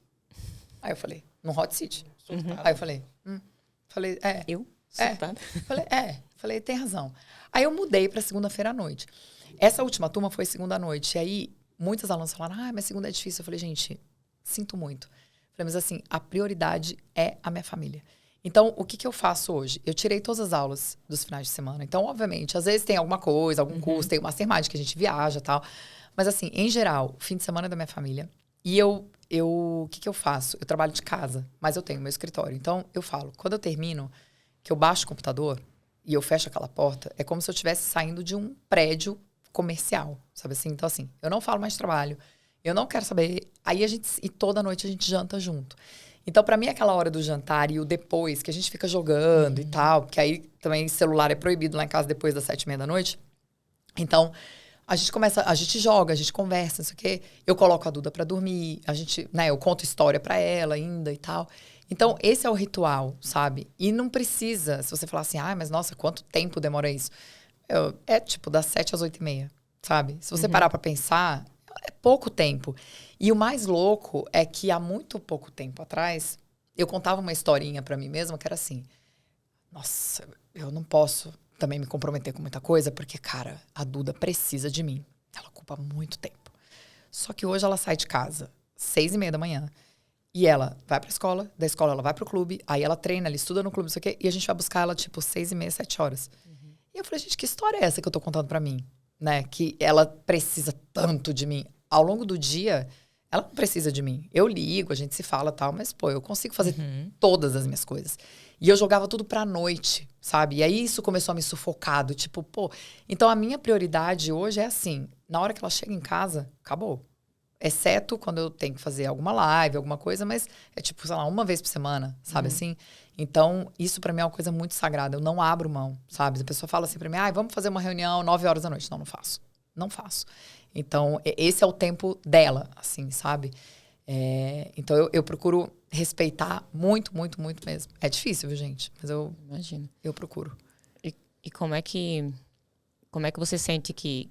Aí eu falei, no Hot City. Aí eu falei, Falei, Eu? Surtada? Falei, tem razão. Aí eu mudei pra segunda-feira à noite. Essa última turma foi segunda à noite. E aí, muitas alunas falaram, mas segunda é difícil. Eu falei, gente, sinto muito. Falei, mas assim, a prioridade é a minha família. Então, o que eu faço hoje? Eu tirei todas as aulas dos finais de semana. Então, obviamente, às vezes tem alguma coisa, algum curso, tem o Mastermind que a gente viaja e tal. Mas assim, em geral, fim de semana é da minha família. E o que eu faço? Eu trabalho de casa, mas eu tenho meu escritório. Então, eu falo, quando eu termino, que eu baixo o computador e eu fecho aquela porta, é como se eu estivesse saindo de um prédio comercial, sabe assim? Então, assim, eu não falo mais de trabalho, eu não quero saber. Aí e toda noite a gente janta junto. Então, pra mim, aquela hora do jantar e o depois, que a gente fica jogando e tal, porque aí também celular é proibido lá em casa depois das 7h30 da noite. Então, a gente joga, a gente conversa, não sei o quê. Eu coloco a Duda pra dormir, eu conto história pra ela ainda e tal. Então, esse é o ritual, sabe? E não precisa, se você falar assim, mas nossa, quanto tempo demora isso? É tipo das 7 às 8h30, sabe? Se você parar pra pensar, é pouco tempo. E o mais louco é que há muito pouco tempo atrás, eu contava uma historinha pra mim mesma que era assim, nossa, eu não posso também me comprometer com muita coisa, porque, cara, a Duda precisa de mim. Ela ocupa muito tempo. Só que hoje ela sai de casa 6h30 da manhã e ela vai pra escola, da escola ela vai pro clube, aí ela treina, ela estuda no clube, não sei o quê, e a gente vai buscar ela, tipo, 6h30, 7h. E eu falei, gente, que história é essa que eu tô contando pra mim? Né? Que ela precisa tanto de mim. Ao longo do dia, ela não precisa de mim. Eu ligo, a gente se fala e tal, mas, eu consigo fazer todas as minhas coisas. E eu jogava tudo pra noite, sabe? E aí isso começou a me sufocar, tipo, Então a minha prioridade hoje é assim, na hora que ela chega em casa, acabou. Exceto quando eu tenho que fazer alguma live, alguma coisa, mas é tipo, sei lá, uma vez por semana, sabe assim? Então, isso pra mim é uma coisa muito sagrada. Eu não abro mão, sabe? A pessoa fala assim pra mim, vamos fazer uma reunião 9h da noite. Não faço. Não faço. Então, esse é o tempo dela, assim, sabe? Então, eu procuro respeitar muito, muito, muito mesmo. É difícil, viu, gente? Mas imagino. Eu procuro. E como é que você sente que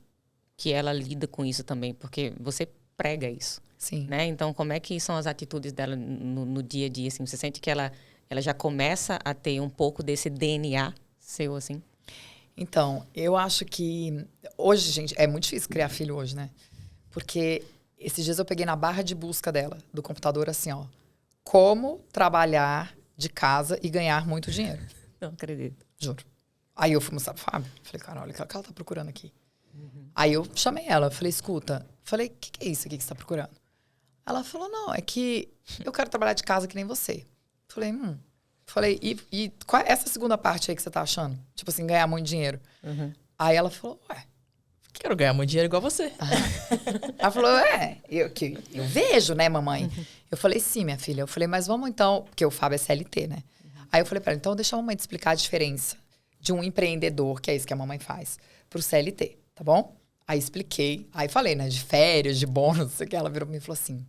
ela lida com isso também? Porque você prega isso. Sim. Né? Então, como é que são as atitudes dela no dia a dia? Assim? Você sente que ela já começa a ter um pouco desse DNA seu, assim? Então, eu acho que... Hoje, gente, é muito difícil criar filho hoje, né? Porque esses dias eu peguei na barra de busca dela, do computador, assim, ó. Como trabalhar de casa e ganhar muito dinheiro. Não acredito. Juro. Aí eu fui mostrar pro Fábio. Falei, cara, olha o que ela tá procurando aqui. Aí eu chamei ela. Falei, escuta. Falei, o que é isso aqui que você tá procurando? Ela falou, não, é que eu quero trabalhar de casa que nem você. Falei, Falei, e qual é essa segunda parte aí que você tá achando? Tipo assim, ganhar muito dinheiro. Aí ela falou, ué. Quero ganhar muito dinheiro igual você. Ela falou, eu vejo, né, mamãe? Eu falei, sim, minha filha. Eu falei, mas vamos então... Porque o Fábio é CLT, né? Aí eu falei pra ela, então deixa a mamãe te explicar a diferença de um empreendedor, que é isso que a mamãe faz, pro CLT, tá bom? Aí expliquei. Aí falei, né, de férias, de bônus, não sei o que. Ela virou pra mim e falou assim,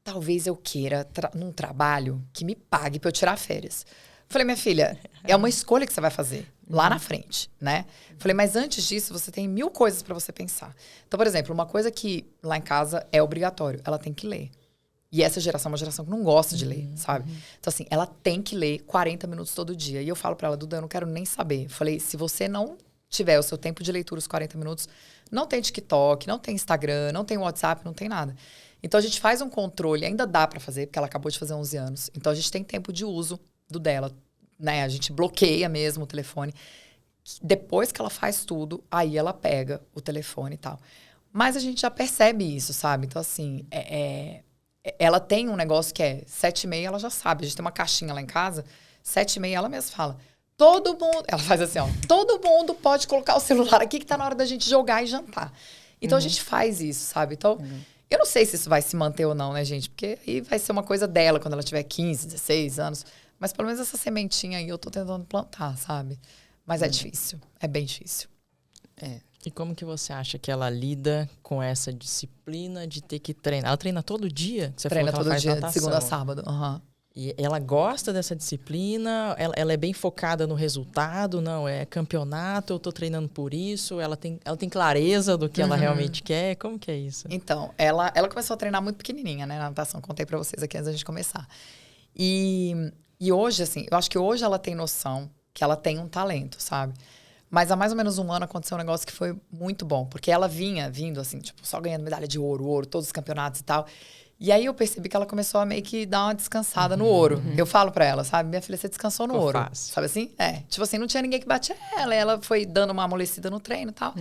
talvez eu queira num trabalho que me pague pra eu tirar férias. Falei, minha filha, é uma escolha que você vai fazer lá na frente, né? Falei, mas antes disso, você tem 1000 coisas pra você pensar. Então, por exemplo, uma coisa que lá em casa é obrigatório, ela tem que ler. E essa geração é uma geração que não gosta de ler, sabe? Então, assim, ela tem que ler 40 minutos todo dia. E eu falo pra ela, Duda, eu não quero nem saber. Falei, se você não tiver o seu tempo de leitura, os 40 minutos, não tem TikTok, não tem Instagram, não tem WhatsApp, não tem nada. Então, a gente faz um controle, ainda dá pra fazer, porque ela acabou de fazer 11 anos. Então, a gente tem tempo de uso do dela, né? A gente bloqueia mesmo o telefone. Depois que ela faz tudo, aí ela pega o telefone e tal. Mas a gente já percebe isso, sabe? Então, assim, ela tem um negócio que é 7h30, ela já sabe. A gente tem uma caixinha lá em casa, 7h30, ela mesma fala. Todo mundo... Ela faz assim, ó. Todo mundo pode colocar o celular aqui que tá na hora da gente jogar e jantar. Então, a gente faz isso, sabe? Então, eu não sei se isso vai se manter ou não, né, gente? Porque aí vai ser uma coisa dela quando ela tiver 15, 16 anos. Mas pelo menos essa sementinha aí eu tô tentando plantar, sabe? Mas é difícil. É bem difícil. E como que você acha que ela lida com essa disciplina de ter que treinar? Ela treina todo dia? Você Treina falou que ela todo faz dia, natação. de segunda a sábado. E ela gosta dessa disciplina? Ela é bem focada no resultado? Não, é campeonato, eu tô treinando por isso? Ela tem clareza do que ela realmente quer? Como que é isso? Então, ela começou a treinar muito pequenininha, né? Na natação. Contei pra vocês aqui antes da gente começar. E hoje, assim, eu acho que hoje ela tem noção que ela tem um talento, sabe? Mas há mais ou menos um ano aconteceu um negócio que foi muito bom. Porque ela vinha vindo, assim, tipo, só ganhando medalha de ouro, todos os campeonatos e tal. E aí eu percebi que ela começou a meio que dar uma descansada no ouro. Eu falo pra ela, sabe? Minha filha, você descansou no ouro. Fácil. Sabe assim? Tipo assim, não tinha ninguém que batia ela. Ela foi dando uma amolecida no treino e tal.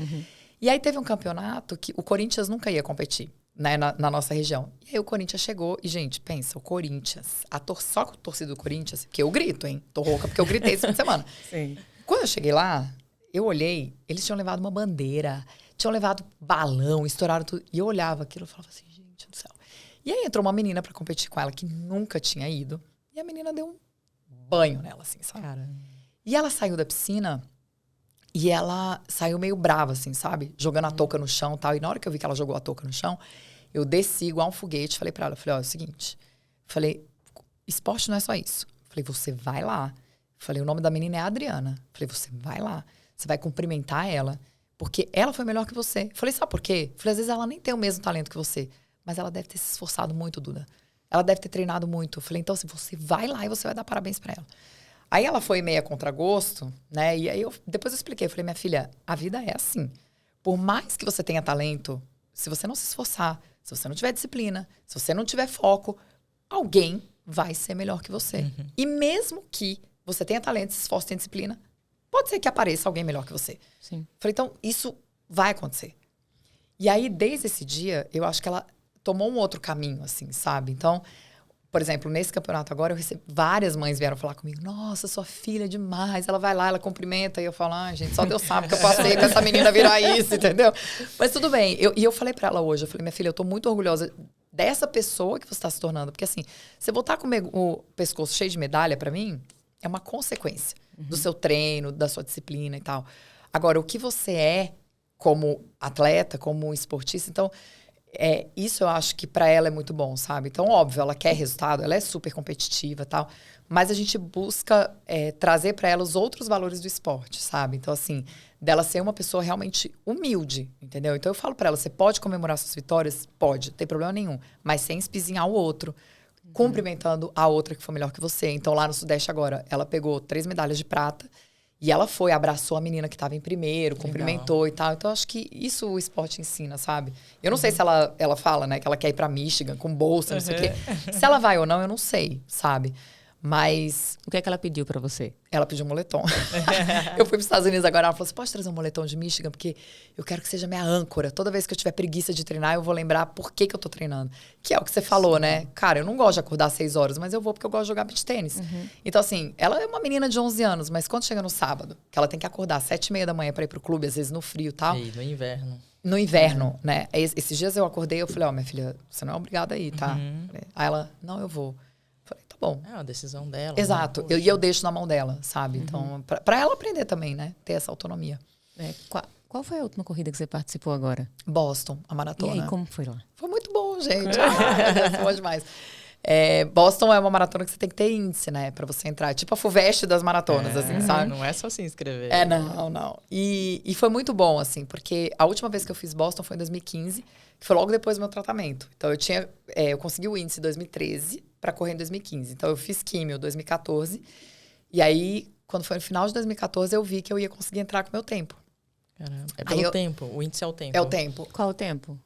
E aí teve um campeonato que o Corinthians nunca ia competir, né? Na nossa região. E aí o Corinthians chegou e, gente, pensa, o Corinthians, só com a torcida do Corinthians, porque eu grito, hein? Tô rouca porque eu gritei esse fim de semana. Sim. Quando eu cheguei lá, eu olhei, eles tinham levado uma bandeira, tinham levado balão, estouraram tudo. E eu olhava aquilo e falava assim, gente do céu. E aí entrou uma menina pra competir com ela que nunca tinha ido. E a menina deu um banho nela, assim, sabe? Cara, E ela saiu da piscina e ela saiu meio brava, assim, sabe? Jogando a touca no chão e tal. E na hora que eu vi que ela jogou a touca no chão, eu desci igual um foguete. Falei pra ela, falei, ó, é o seguinte. Falei, esporte não é só isso. Falei, você vai lá. Falei, o nome da menina é Adriana. Falei, você vai lá. Você vai cumprimentar ela. Porque ela foi melhor que você. Falei, sabe por quê? Falei, às vezes ela nem tem o mesmo talento que você. Mas ela deve ter se esforçado muito, Duda. Ela deve ter treinado muito. Falei, então, assim, você vai lá e você vai dar parabéns pra ela. Aí ela foi meio a contragosto, né? E aí depois eu expliquei. Falei, minha filha, a vida é assim. Por mais que você tenha talento, se você não se esforçar, se você não tiver disciplina, se você não tiver foco, alguém vai ser melhor que você. E mesmo que você tenha talento, se esforce, tenha disciplina, pode ser que apareça alguém melhor que você. Sim. Falei, então, isso vai acontecer. E aí, desde esse dia, eu acho que ela tomou um outro caminho, assim, sabe? Então, por exemplo, nesse campeonato agora, eu recebi... Várias mães vieram falar comigo. Nossa, sua filha é demais. Ela vai lá, ela cumprimenta. E eu falo, gente, só Deus sabe que eu passei pra essa menina virar isso, entendeu? Mas tudo bem. E eu falei pra ela hoje, eu falei, minha filha, eu tô muito orgulhosa dessa pessoa que você tá se tornando. Porque assim, você botar com o pescoço cheio de medalha, pra mim, é uma consequência do seu treino, da sua disciplina e tal. Agora, o que você é como atleta, como esportista, então... isso eu acho que pra ela é muito bom, sabe? Então, óbvio, ela quer resultado, ela é super competitiva e tal, mas a gente busca trazer pra ela os outros valores do esporte, sabe? Então, assim, dela ser uma pessoa realmente humilde, entendeu? Então, eu falo pra ela, você pode comemorar suas vitórias? Pode, não tem problema nenhum, mas sem espizinhar o outro, cumprimentando a outra que foi melhor que você. Então, lá no Sudeste agora, ela pegou 3 medalhas de prata E ela foi, abraçou a menina que estava em primeiro, cumprimentou e tal. Então, acho que isso o esporte ensina, sabe? Eu não sei se ela fala, né, que ela quer ir pra Michigan com bolsa, não sei o quê. Se ela vai ou não, eu não sei, sabe? Mas... O que é que ela pediu pra você? Ela pediu um moletom. Eu fui para os Estados Unidos agora, ela falou, você pode trazer um moletom de Michigan? Porque eu quero que seja minha âncora. Toda vez que eu tiver preguiça de treinar, eu vou lembrar por que eu tô treinando. Que é o que você falou, né? Cara, eu não gosto de acordar às 6 horas, mas eu vou porque eu gosto de jogar beach tênis. Então, assim, ela é uma menina de 11 anos, mas quando chega no sábado, que ela tem que acordar às 7h30 da manhã para ir pro clube, às vezes no frio e tal. E no inverno. No inverno, né? Esses dias eu acordei, eu falei, minha filha, você não é obrigada a ir, tá? Aí ela, não, eu vou. Bom. É uma decisão dela. Exato. Né? Eu deixo na mão dela, sabe? Então, pra ela aprender também, né? Ter essa autonomia. Qual foi a última corrida que você participou agora? Boston, a maratona. E aí, como foi lá? Foi muito bom, gente. Foi bom demais. Boston é uma maratona que você tem que ter índice, né? Pra você entrar. É tipo a FUVEST das maratonas, assim, sabe? Não é só se inscrever. Não. E foi muito bom, assim, porque a última vez que eu fiz Boston foi em 2015, que foi logo depois do meu tratamento. Então, eu consegui o índice em 2013 para correr em 2015. Então, eu fiz químio em 2014. E aí, quando foi no final de 2014, eu vi que eu ia conseguir entrar com o meu tempo. Caramba. É pelo tempo. O índice é o tempo. É o tempo. Qual o tempo?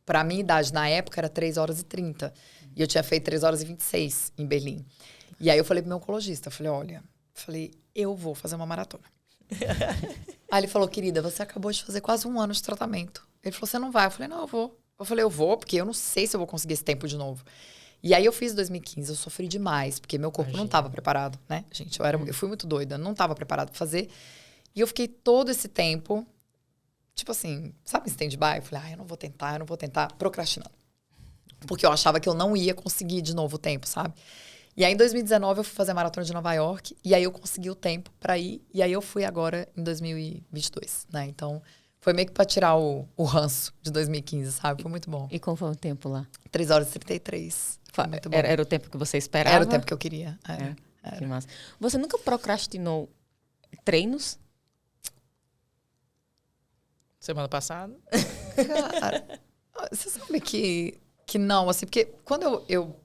Pra minha idade, na época, era 3h30. E eu tinha feito 3h26 em Berlim. E aí, eu falei pro meu oncologista, eu vou fazer uma maratona. Aí ele falou, querida, você acabou de fazer quase 1 ano de tratamento. Ele falou, você não vai? Eu falei, não, eu vou. Eu falei, eu vou, porque eu não sei se eu vou conseguir esse tempo de novo. E aí eu fiz 2015, eu sofri demais, porque meu corpo não estava preparado, né? Gente, eu fui muito doida, não estava preparado para fazer. E eu fiquei todo esse tempo, tipo assim, sabe, stand-by? Eu falei, eu não vou tentar, procrastinando. Porque eu achava que eu não ia conseguir de novo o tempo, sabe? E aí, em 2019, eu fui fazer a maratona de Nova York. E aí, eu consegui o tempo para ir. E aí, eu fui agora em 2022, né? Então, foi meio que para tirar o ranço de 2015, sabe? Foi muito bom. E qual foi o tempo lá? 3h33. Foi muito bom. Era o tempo que você esperava? Era o tempo que eu queria. Era. Que massa. Você nunca procrastinou treinos? Semana passada? Cara, você sabe que não, assim, porque quando eu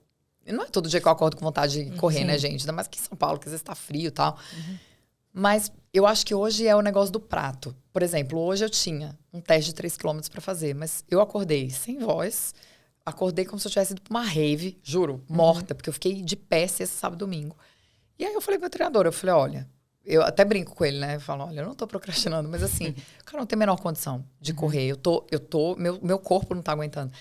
não é todo dia que eu acordo com vontade de correr, né, gente? Ainda mais que em São Paulo, que às vezes tá frio e tal. Mas eu acho que hoje é o negócio do prato. Por exemplo, hoje eu tinha um teste de 3 km pra fazer, mas eu acordei sem voz, acordei como se eu tivesse ido pra uma rave, juro, morta, porque eu fiquei de pé sexta, sábado e domingo. E aí eu falei pro meu treinador, eu falei, olha, eu até brinco com ele, né? Eu falo, olha, eu não tô procrastinando, mas assim, cara, não tem a menor condição de correr. Meu corpo não tá aguentando.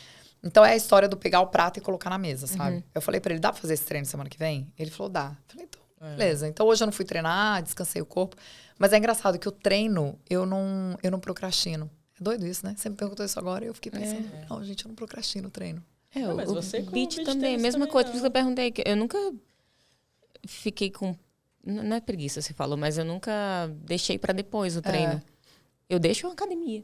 Então, é a história do pegar o prato e colocar na mesa, sabe? Eu falei pra ele, dá pra fazer esse treino semana que vem? Ele falou, dá. Eu falei, então, beleza. Então, hoje eu não fui treinar, descansei o corpo. Mas é engraçado que o treino, eu não procrastino. É doido isso, né? Você me perguntou isso agora e eu fiquei pensando, não, gente, eu não procrastino o treino. Mas você o com beach o também, mesma coisa. Por isso que eu perguntei, eu nunca fiquei com... Não é preguiça, você falou, mas eu nunca deixei pra depois o treino. Eu deixo uma academia,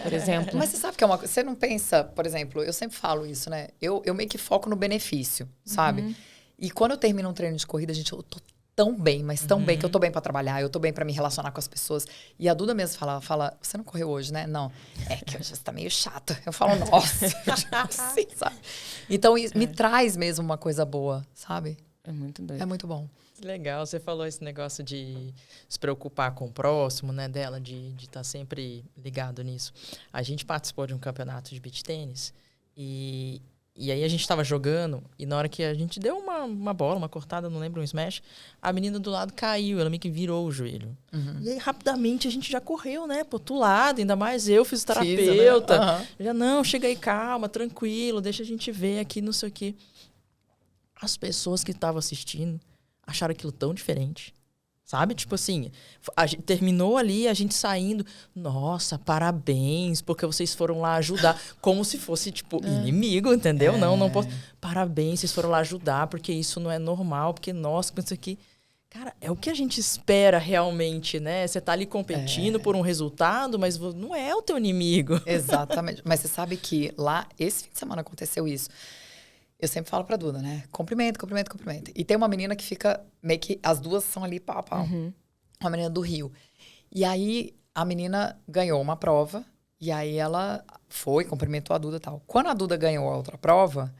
por exemplo. Mas você sabe que é uma coisa... Você não pensa, por exemplo, eu sempre falo isso, né? Eu meio que foco no benefício, sabe? E quando eu termino um treino de corrida, gente, eu tô tão bem, mas tão bem, que eu tô bem pra trabalhar, eu tô bem pra me relacionar com as pessoas. E a Duda mesmo fala, você não correu hoje, né? Não. É que hoje você tá meio chato. Eu falo, nossa, sim, sabe? Então, me traz mesmo uma coisa boa, sabe? É muito doido. É muito bom. Legal, você falou esse negócio de se preocupar com o próximo, né, dela, de estar sempre ligado nisso. A gente participou de um campeonato de beach tênis e aí a gente estava jogando e na hora que a gente deu uma bola, uma cortada, não lembro, um smash, a menina do lado caiu, ela meio que virou o joelho. E aí, rapidamente, a gente já correu, né, pro outro lado, ainda mais eu, fisioterapeuta. Né? Já, não, chega aí, calma, tranquilo, deixa a gente ver aqui, não sei o quê. As pessoas que estavam assistindo acharam aquilo tão diferente, sabe? Tipo assim, a gente terminou ali, a gente saindo, nossa, parabéns, porque vocês foram lá ajudar, como se fosse, tipo, inimigo, entendeu? Não posso... Parabéns, vocês foram lá ajudar, porque isso não é normal, porque, nossa, isso aqui... Cara, é o que a gente espera realmente, né? Você tá ali competindo por um resultado, mas não é o teu inimigo. Exatamente. Mas você sabe que lá, esse fim de semana aconteceu isso. Eu sempre falo pra Duda, né? Cumprimento. E tem uma menina que fica meio que... As duas são ali pau a pau. Uma menina do Rio. E aí, a menina ganhou uma prova. E aí, ela foi, cumprimentou a Duda e tal. Quando a Duda ganhou a outra prova,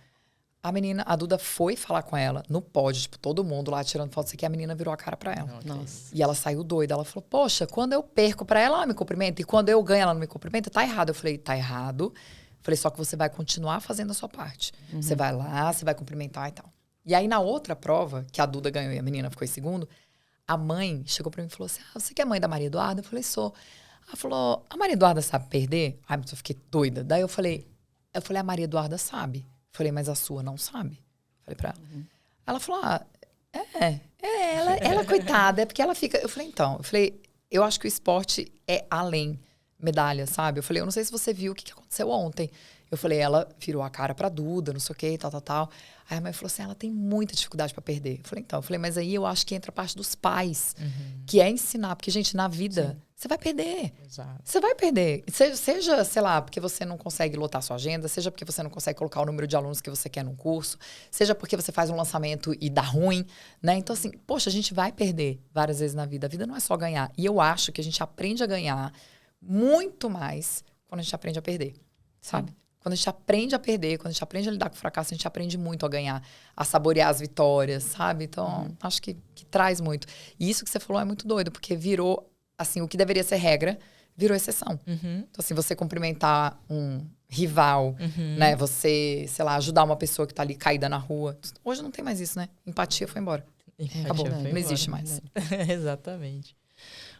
A Duda foi falar com ela no pódio, tipo, todo mundo lá tirando foto, isso aqui, a menina virou a cara pra ela. Nossa. E ela saiu doida. Ela falou, poxa, quando eu perco pra ela, ela me cumprimenta. E quando eu ganho, ela não me cumprimenta, tá errado. Eu falei, tá errado. Falei, só que você vai continuar fazendo a sua parte. Você vai lá, você vai cumprimentar e tal. E aí, na outra prova, que a Duda ganhou e a menina ficou em segundo, a mãe chegou pra mim e falou assim, você que é mãe da Maria Eduarda? Eu falei, sou. Ela falou, a Maria Eduarda sabe perder? Ai, mas eu fiquei doida. Daí eu falei, a Maria Eduarda sabe. Eu falei, mas a sua não sabe. Falei pra ela. Ela falou, ela coitada, é porque ela fica... Eu falei, eu acho que o esporte é além medalha, sabe? Eu falei, eu não sei se você viu o que aconteceu ontem. Eu falei, ela virou a cara pra Duda, não sei o quê, tal. Aí a mãe falou assim, ela tem muita dificuldade pra perder. Eu falei, mas aí eu acho que entra a parte dos pais, que é ensinar. Porque, gente, na vida, você vai perder. Exato. Você vai perder. Seja, sei lá, porque você não consegue lotar sua agenda, seja porque você não consegue colocar o número de alunos que você quer num curso, seja porque você faz um lançamento e dá ruim, né? Então, assim, poxa, a gente vai perder várias vezes na vida. A vida não é só ganhar. E eu acho que a gente aprende a ganhar muito mais quando a gente aprende a perder, sabe? Quando a gente aprende a perder, quando a gente aprende a lidar com o fracasso, a gente aprende muito a ganhar, a saborear as vitórias, sabe? Então, acho que traz muito. E isso que você falou é muito doido, porque virou, assim, o que deveria ser regra, virou exceção. Então, assim, você cumprimentar um rival, né? Você, sei lá, ajudar uma pessoa que tá ali caída na rua. Hoje não tem mais isso, né? Empatia foi embora. Acabou, não existe mais. Exatamente.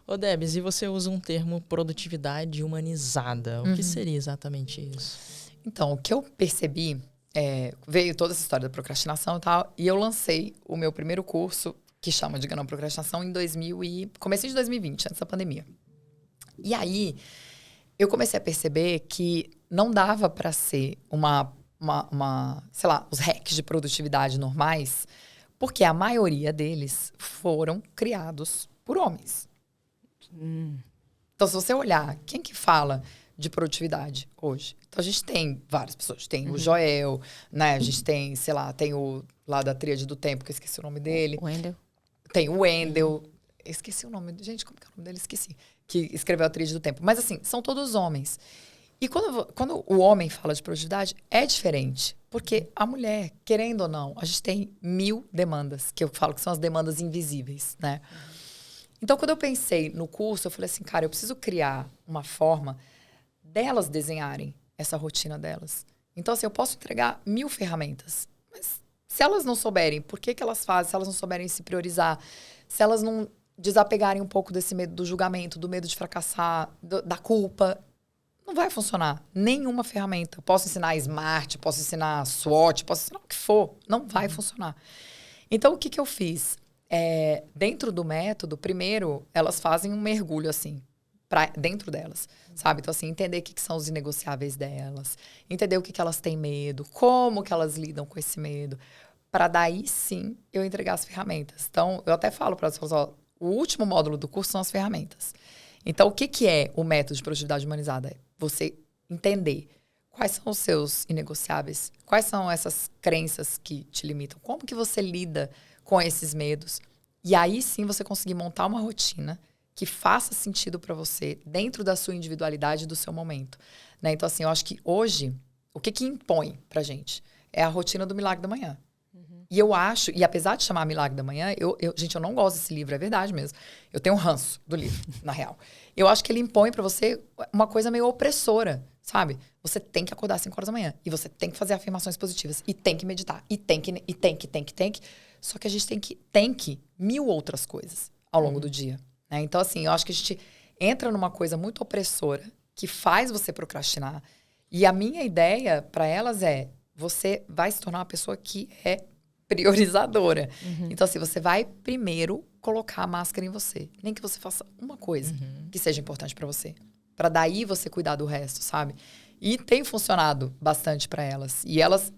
Ô, Debs, e você usa um termo produtividade humanizada. O que seria exatamente isso? Então, o que eu percebi, veio toda essa história da procrastinação e tal, e eu lancei o meu primeiro curso, que chama de Não Procrastinação, em comecinho de 2020, antes da pandemia. E aí, eu comecei a perceber que não dava para ser sei lá, os hacks de produtividade normais, porque a maioria deles foram criados por homens. Então, se você olhar, quem que fala de produtividade hoje? Então, a gente tem várias pessoas. Tem o Joel, né? A gente tem, sei lá, tem o lá da Tríade do Tempo, que eu esqueci o nome dele. O Wendel. Tem o Wendel. Esqueci o nome. Gente, como que é o nome dele? Esqueci. Que escreveu a Tríade do Tempo. Mas, assim, são todos homens. E quando o homem fala de produtividade, é diferente. Porque a mulher, querendo ou não, a gente tem 1000 demandas, que eu falo que são as demandas invisíveis, né? Então, quando eu pensei no curso, eu falei assim, cara, eu preciso criar uma forma delas desenharem essa rotina delas. Então, assim, eu posso entregar 1000 ferramentas, mas se elas não souberem por que elas fazem, se elas não souberem se priorizar, se elas não desapegarem um pouco desse medo do julgamento, do medo de fracassar, da culpa, não vai funcionar. Nenhuma ferramenta. Posso ensinar Smart, posso ensinar SWOT, posso ensinar o que for. Não vai funcionar. Então, o que eu fiz? Dentro do método, primeiro, elas fazem um mergulho, assim, dentro delas, sabe? Então, assim, entender o que são os inegociáveis delas, entender o que elas têm medo, como que elas lidam com esse medo, para daí, sim, eu entregar as ferramentas. Então, eu até falo para as pessoas, ó, o último módulo do curso são as ferramentas. Então, o que é o método de produtividade humanizada? É você entender quais são os seus inegociáveis, quais são essas crenças que te limitam, como que você lida com esses medos. E aí sim você conseguir montar uma rotina que faça sentido para você dentro da sua individualidade e do seu momento. Né? Então, assim, eu acho que hoje, o que impõe pra gente é a rotina do Milagre da Manhã. E eu acho, e apesar de chamar Milagre da Manhã, gente, eu não gosto desse livro, é verdade mesmo. Eu tenho um ranço do livro, na real. Eu acho que ele impõe pra você uma coisa meio opressora, sabe? Você tem que acordar às 5 horas da manhã. E você tem que fazer afirmações positivas. E tem que meditar. E tem que. Só que a gente tem que 1000 outras coisas ao longo do dia. Né? Então, assim, eu acho que a gente entra numa coisa muito opressora que faz você procrastinar. E a minha ideia para elas é, você vai se tornar uma pessoa que é priorizadora. Então, assim, você vai primeiro colocar a máscara em você. Nem que você faça uma coisa que seja importante para você. Para daí você cuidar do resto, sabe? E tem funcionado bastante para elas. E elas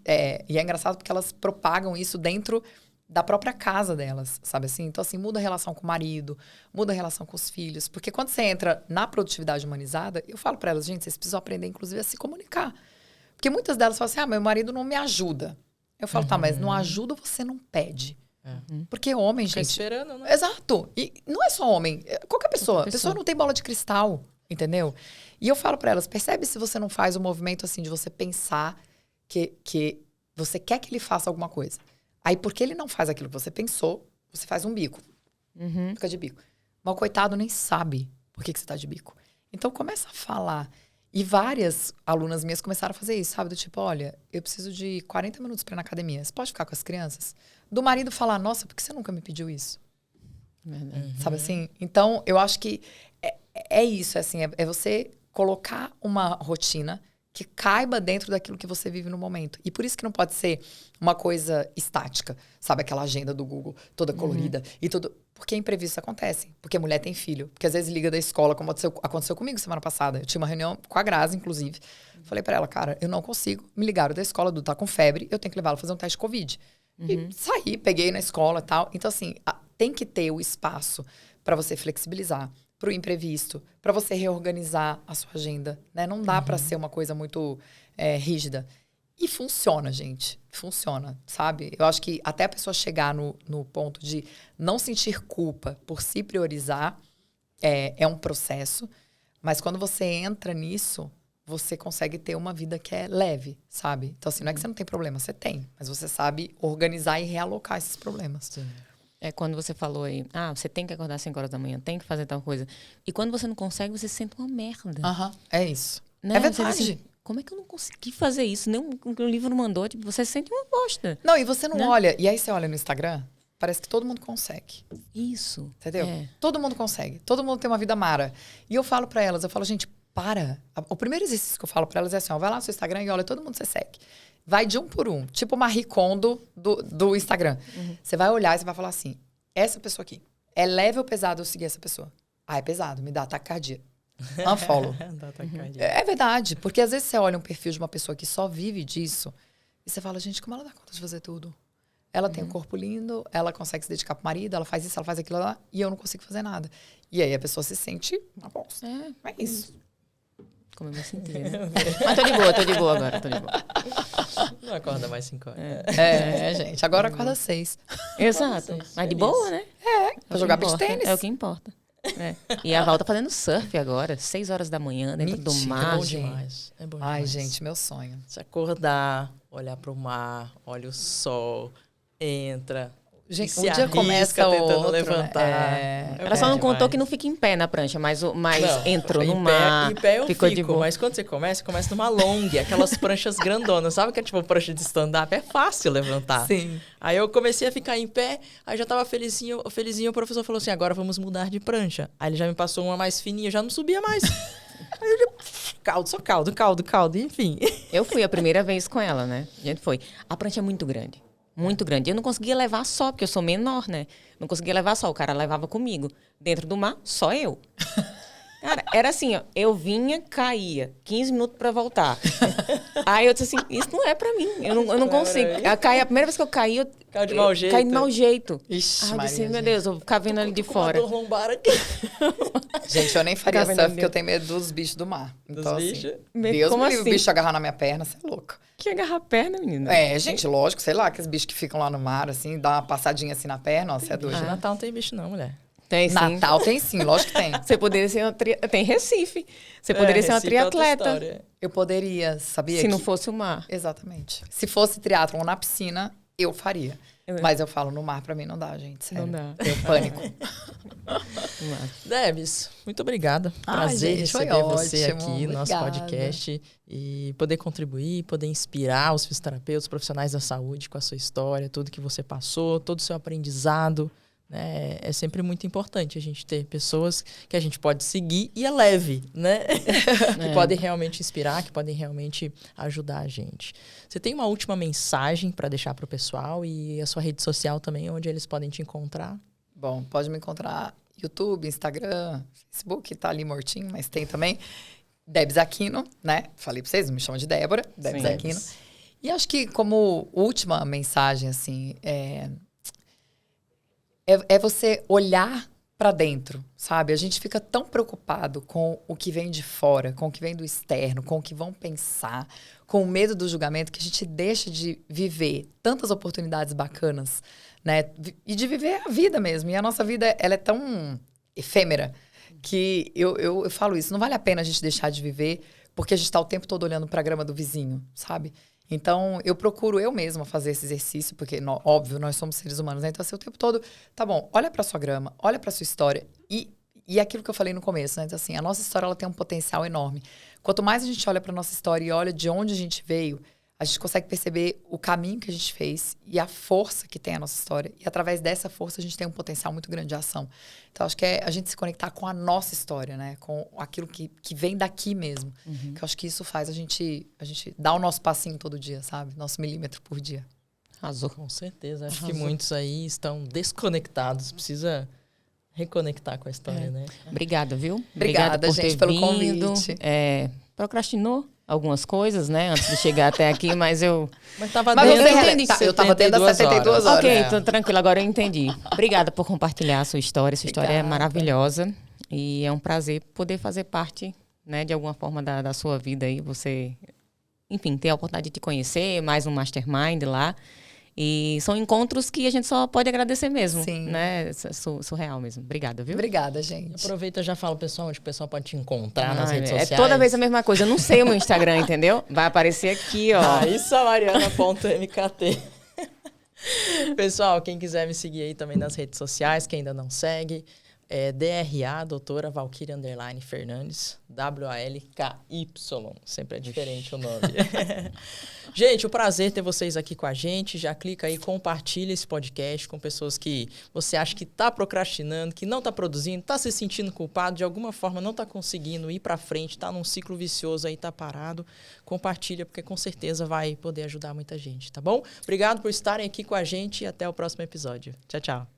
e é engraçado porque elas propagam isso dentro da própria casa delas, sabe assim? Então, assim, muda a relação com o marido, muda a relação com os filhos. Porque quando você entra na produtividade humanizada, eu falo para elas, gente, vocês precisam aprender, inclusive, a se comunicar. Porque muitas delas falam assim, meu marido não me ajuda. Eu falo, tá, mas não ajuda, você não pede. Porque homem, gente... Fica esperando, né? Exato. E não é só homem. Qualquer pessoa. A pessoa não tem bola de cristal, entendeu? E eu falo pra elas, percebe se você não faz o movimento assim de você pensar que você quer que ele faça alguma coisa. Aí, porque ele não faz aquilo que você pensou, você faz um bico. Fica de bico. Mas o coitado nem sabe por que você tá de bico. Então, começa a falar. E várias alunas minhas começaram a fazer isso, sabe? Do tipo, olha, eu preciso de 40 minutos para ir na academia. Você pode ficar com as crianças? Do marido falar, nossa, por que você nunca me pediu isso? Verdade. Sabe assim? Então, eu acho que é isso, assim, é você colocar uma rotina que caiba dentro daquilo que você vive no momento. E por isso que não pode ser uma coisa estática, sabe? Aquela agenda do Google, toda colorida e tudo. Porque imprevistos acontecem. Porque a mulher tem filho. Porque às vezes liga da escola, como aconteceu comigo semana passada. Eu tinha uma reunião com a Grazi, inclusive. Falei pra ela, cara, eu não consigo. Me ligaram da escola, do tá com febre, eu tenho que levar ela a fazer um teste de Covid. E saí, peguei na escola e tal. Então, assim, tem que ter o espaço para você flexibilizar pro imprevisto, para você reorganizar a sua agenda, né? Não dá para ser uma coisa muito rígida. E funciona, gente. Funciona, sabe? Eu acho que até a pessoa chegar no ponto de não sentir culpa por se priorizar é um processo. Mas quando você entra nisso, você consegue ter uma vida que é leve, sabe? Então, assim, não é que você não tem problema, você tem. Mas você sabe organizar e realocar esses problemas. Sim. É quando você falou aí, você tem que acordar às 5 horas da manhã, tem que fazer tal coisa. E quando você não consegue, você se sente uma merda. É isso. Né? É Você diz verdade. assim, como é que eu não consegui fazer isso? Nem o livro não mandou. Tipo, você se sente uma bosta. Não, e você não olha. E aí você olha no Instagram, parece que todo mundo consegue. Isso. Entendeu? É. Todo mundo consegue. Todo mundo tem uma vida mara. E eu falo pra elas, gente, para. O primeiro exercício que eu falo pra elas é assim, ó, vai lá no seu Instagram e olha todo mundo que você segue. Vai de um por um. Tipo Marie Kondo do Instagram. Você vai olhar e você vai falar assim, essa pessoa aqui, é leve ou pesado eu seguir essa pessoa? É pesado, me dá ataque cardíaco. Unfollow. É verdade, porque às vezes você olha um perfil de uma pessoa que só vive disso e você fala, gente, como ela dá conta de fazer tudo? Ela tem um corpo lindo, ela consegue se dedicar pro marido, ela faz isso, ela faz aquilo lá, e eu não consigo fazer nada. E aí a pessoa se sente uma bosta. É isso. Como eu me senti, né? Mas tô de boa agora, tô de boa. Não acorda mais 5 horas. Gente, agora acorda 6. Exato. Mas de boa, né? Pra jogar beach tênis. É o que importa. E a Val tá fazendo surf agora, 6 horas da manhã, dentro do Mentira, mar. É bom demais. É bom demais. Ai, gente, meu sonho. Se acordar, olhar pro mar, olha o sol, entra. Gente, se um dia arrisca começa tentando outro, levantar. né? Ela só não contou que não fica em pé na prancha, mas Não, entrou no em mar, Em pé eu ficou fico, de boa. mas quando você começa numa long, aquelas pranchas grandonas. Sabe que é tipo prancha de stand-up? É fácil levantar. Sim. Aí eu comecei a ficar em pé, aí já tava felizinho, o professor falou assim, agora vamos mudar de prancha. Aí ele já me passou uma mais fininha, eu já não subia mais. Aí eu já... Só caldo, enfim. Eu fui a primeira vez com ela, né? A gente foi. A prancha é muito grande. Muito grande. Eu não conseguia levar só, porque eu sou menor, né? Não conseguia levar só. O cara levava comigo. Dentro do mar, só eu. Cara, era assim, ó. Eu vinha, caía. 15 minutos pra voltar. Aí eu disse assim, isso não é pra mim. Eu não consigo. A primeira vez que eu caí, eu Caiu de mau jeito. caí de mau jeito. Ixi, Aí eu disse, Maria, meu Deus, eu vou ficar vendo ali de fora. Com uma dor lombar aqui. Gente, eu nem faria Ficava surf vendo porque eu tenho medo dos bichos do mar. Dos Então, bichos? assim, Medo- Deus como me livre assim? o bicho agarrar na minha perna, você é louco. Que agarrar a perna, menina. Gente, lógico, sei lá, aqueles bichos que ficam lá no mar, assim, dá uma passadinha assim na perna, ó, você é doido. Natal não tem bicho não, mulher. Tem sim. Natal tem sim, lógico que tem. Você poderia ser uma Tem Recife. Você poderia ser uma Recife é outra triatleta. história. Eu poderia, sabia? Se não que- fosse o mar. Exatamente. Se fosse triatlon na piscina, eu faria. Mas eu falo, no mar pra mim não dá, gente, sério. Não dá. Eu pânico. Debs, muito obrigada. Ai, Prazer gente, foi receber você ótimo. aqui no nosso Obrigada. podcast e poder contribuir, poder inspirar os fisioterapeutas, profissionais da saúde com a sua história, tudo que você passou, todo o seu aprendizado. Né? É sempre muito importante a gente ter pessoas que a gente pode seguir e é leve, né? Que podem realmente inspirar, que podem realmente ajudar a gente. Você tem uma última mensagem para deixar para o pessoal e a sua rede social também, onde eles podem te encontrar? Bom, pode me encontrar YouTube, Instagram, Facebook, tá ali mortinho, mas tem também. Debs Aquino, né? Falei pra vocês, me chamam de Débora, Debs Sim. Aquino. E acho que como última mensagem, assim, é você olhar pra dentro, sabe? A gente fica tão preocupado com o que vem de fora, com o que vem do externo, com o que vão pensar, com o medo do julgamento, que a gente deixa de viver tantas oportunidades bacanas, né? E de viver a vida mesmo. E a nossa vida, ela é tão efêmera que eu falo isso. Não vale a pena a gente deixar de viver porque a gente tá o tempo todo olhando pra grama do vizinho, sabe? Então, eu procuro eu mesma fazer esse exercício, porque, óbvio, nós somos seres humanos, né? Então, assim, o tempo todo, tá bom, olha pra sua grama, olha pra sua história. E aquilo que eu falei no começo, né? Então, assim, a nossa história ela tem um potencial enorme. Quanto mais a gente olha pra nossa história e olha de onde a gente veio, a gente consegue perceber o caminho que a gente fez e a força que tem a nossa história. E através dessa força a gente tem um potencial muito grande de ação. Então, acho que é a gente se conectar com a nossa história, né? Com aquilo que vem daqui mesmo. Que eu acho que isso faz a gente dar o nosso passinho todo dia, sabe? Nosso milímetro por dia. Arrasou. Com certeza. Acho que muitos aí estão desconectados. Precisa reconectar com a história, né? Obrigada, viu? Obrigada, por gente, ter pelo vindo. convite. Procrastinou algumas coisas, né? Antes de chegar até aqui, mas eu... Mas tava Mas dentro, você entendi. eu tava dentro das 72 horas. Ok, tô tranquilo, agora eu entendi. Obrigada por compartilhar a sua história. Sua história é maravilhosa. E é um prazer poder fazer parte, né, de alguma forma da sua vida aí. Você, enfim, ter a oportunidade de te conhecer, mais um mastermind lá. E são encontros que a gente só pode agradecer mesmo. Sim. Né? Surreal mesmo. Obrigada, viu? Obrigada, gente. Aproveita e já fala, pessoal, onde o pessoal pode te encontrar nas redes sociais. É toda vez a mesma coisa. Eu não sei o meu Instagram, entendeu? Vai aparecer aqui, ó. Raíssamariana.mkt. Pessoal, quem quiser me seguir aí também nas redes sociais, quem ainda não segue, é DRA, doutora Valquíria _ Fernandes, WALKY. Sempre é diferente o nome. Gente, o prazer ter vocês aqui com a gente. Já clica aí, compartilha esse podcast com pessoas que você acha que tá procrastinando, que não tá produzindo, tá se sentindo culpado, de alguma forma não tá conseguindo ir pra frente, tá num ciclo vicioso aí, tá parado. Compartilha, porque com certeza vai poder ajudar muita gente, tá bom? Obrigado por estarem aqui com a gente e até o próximo episódio. Tchau, tchau.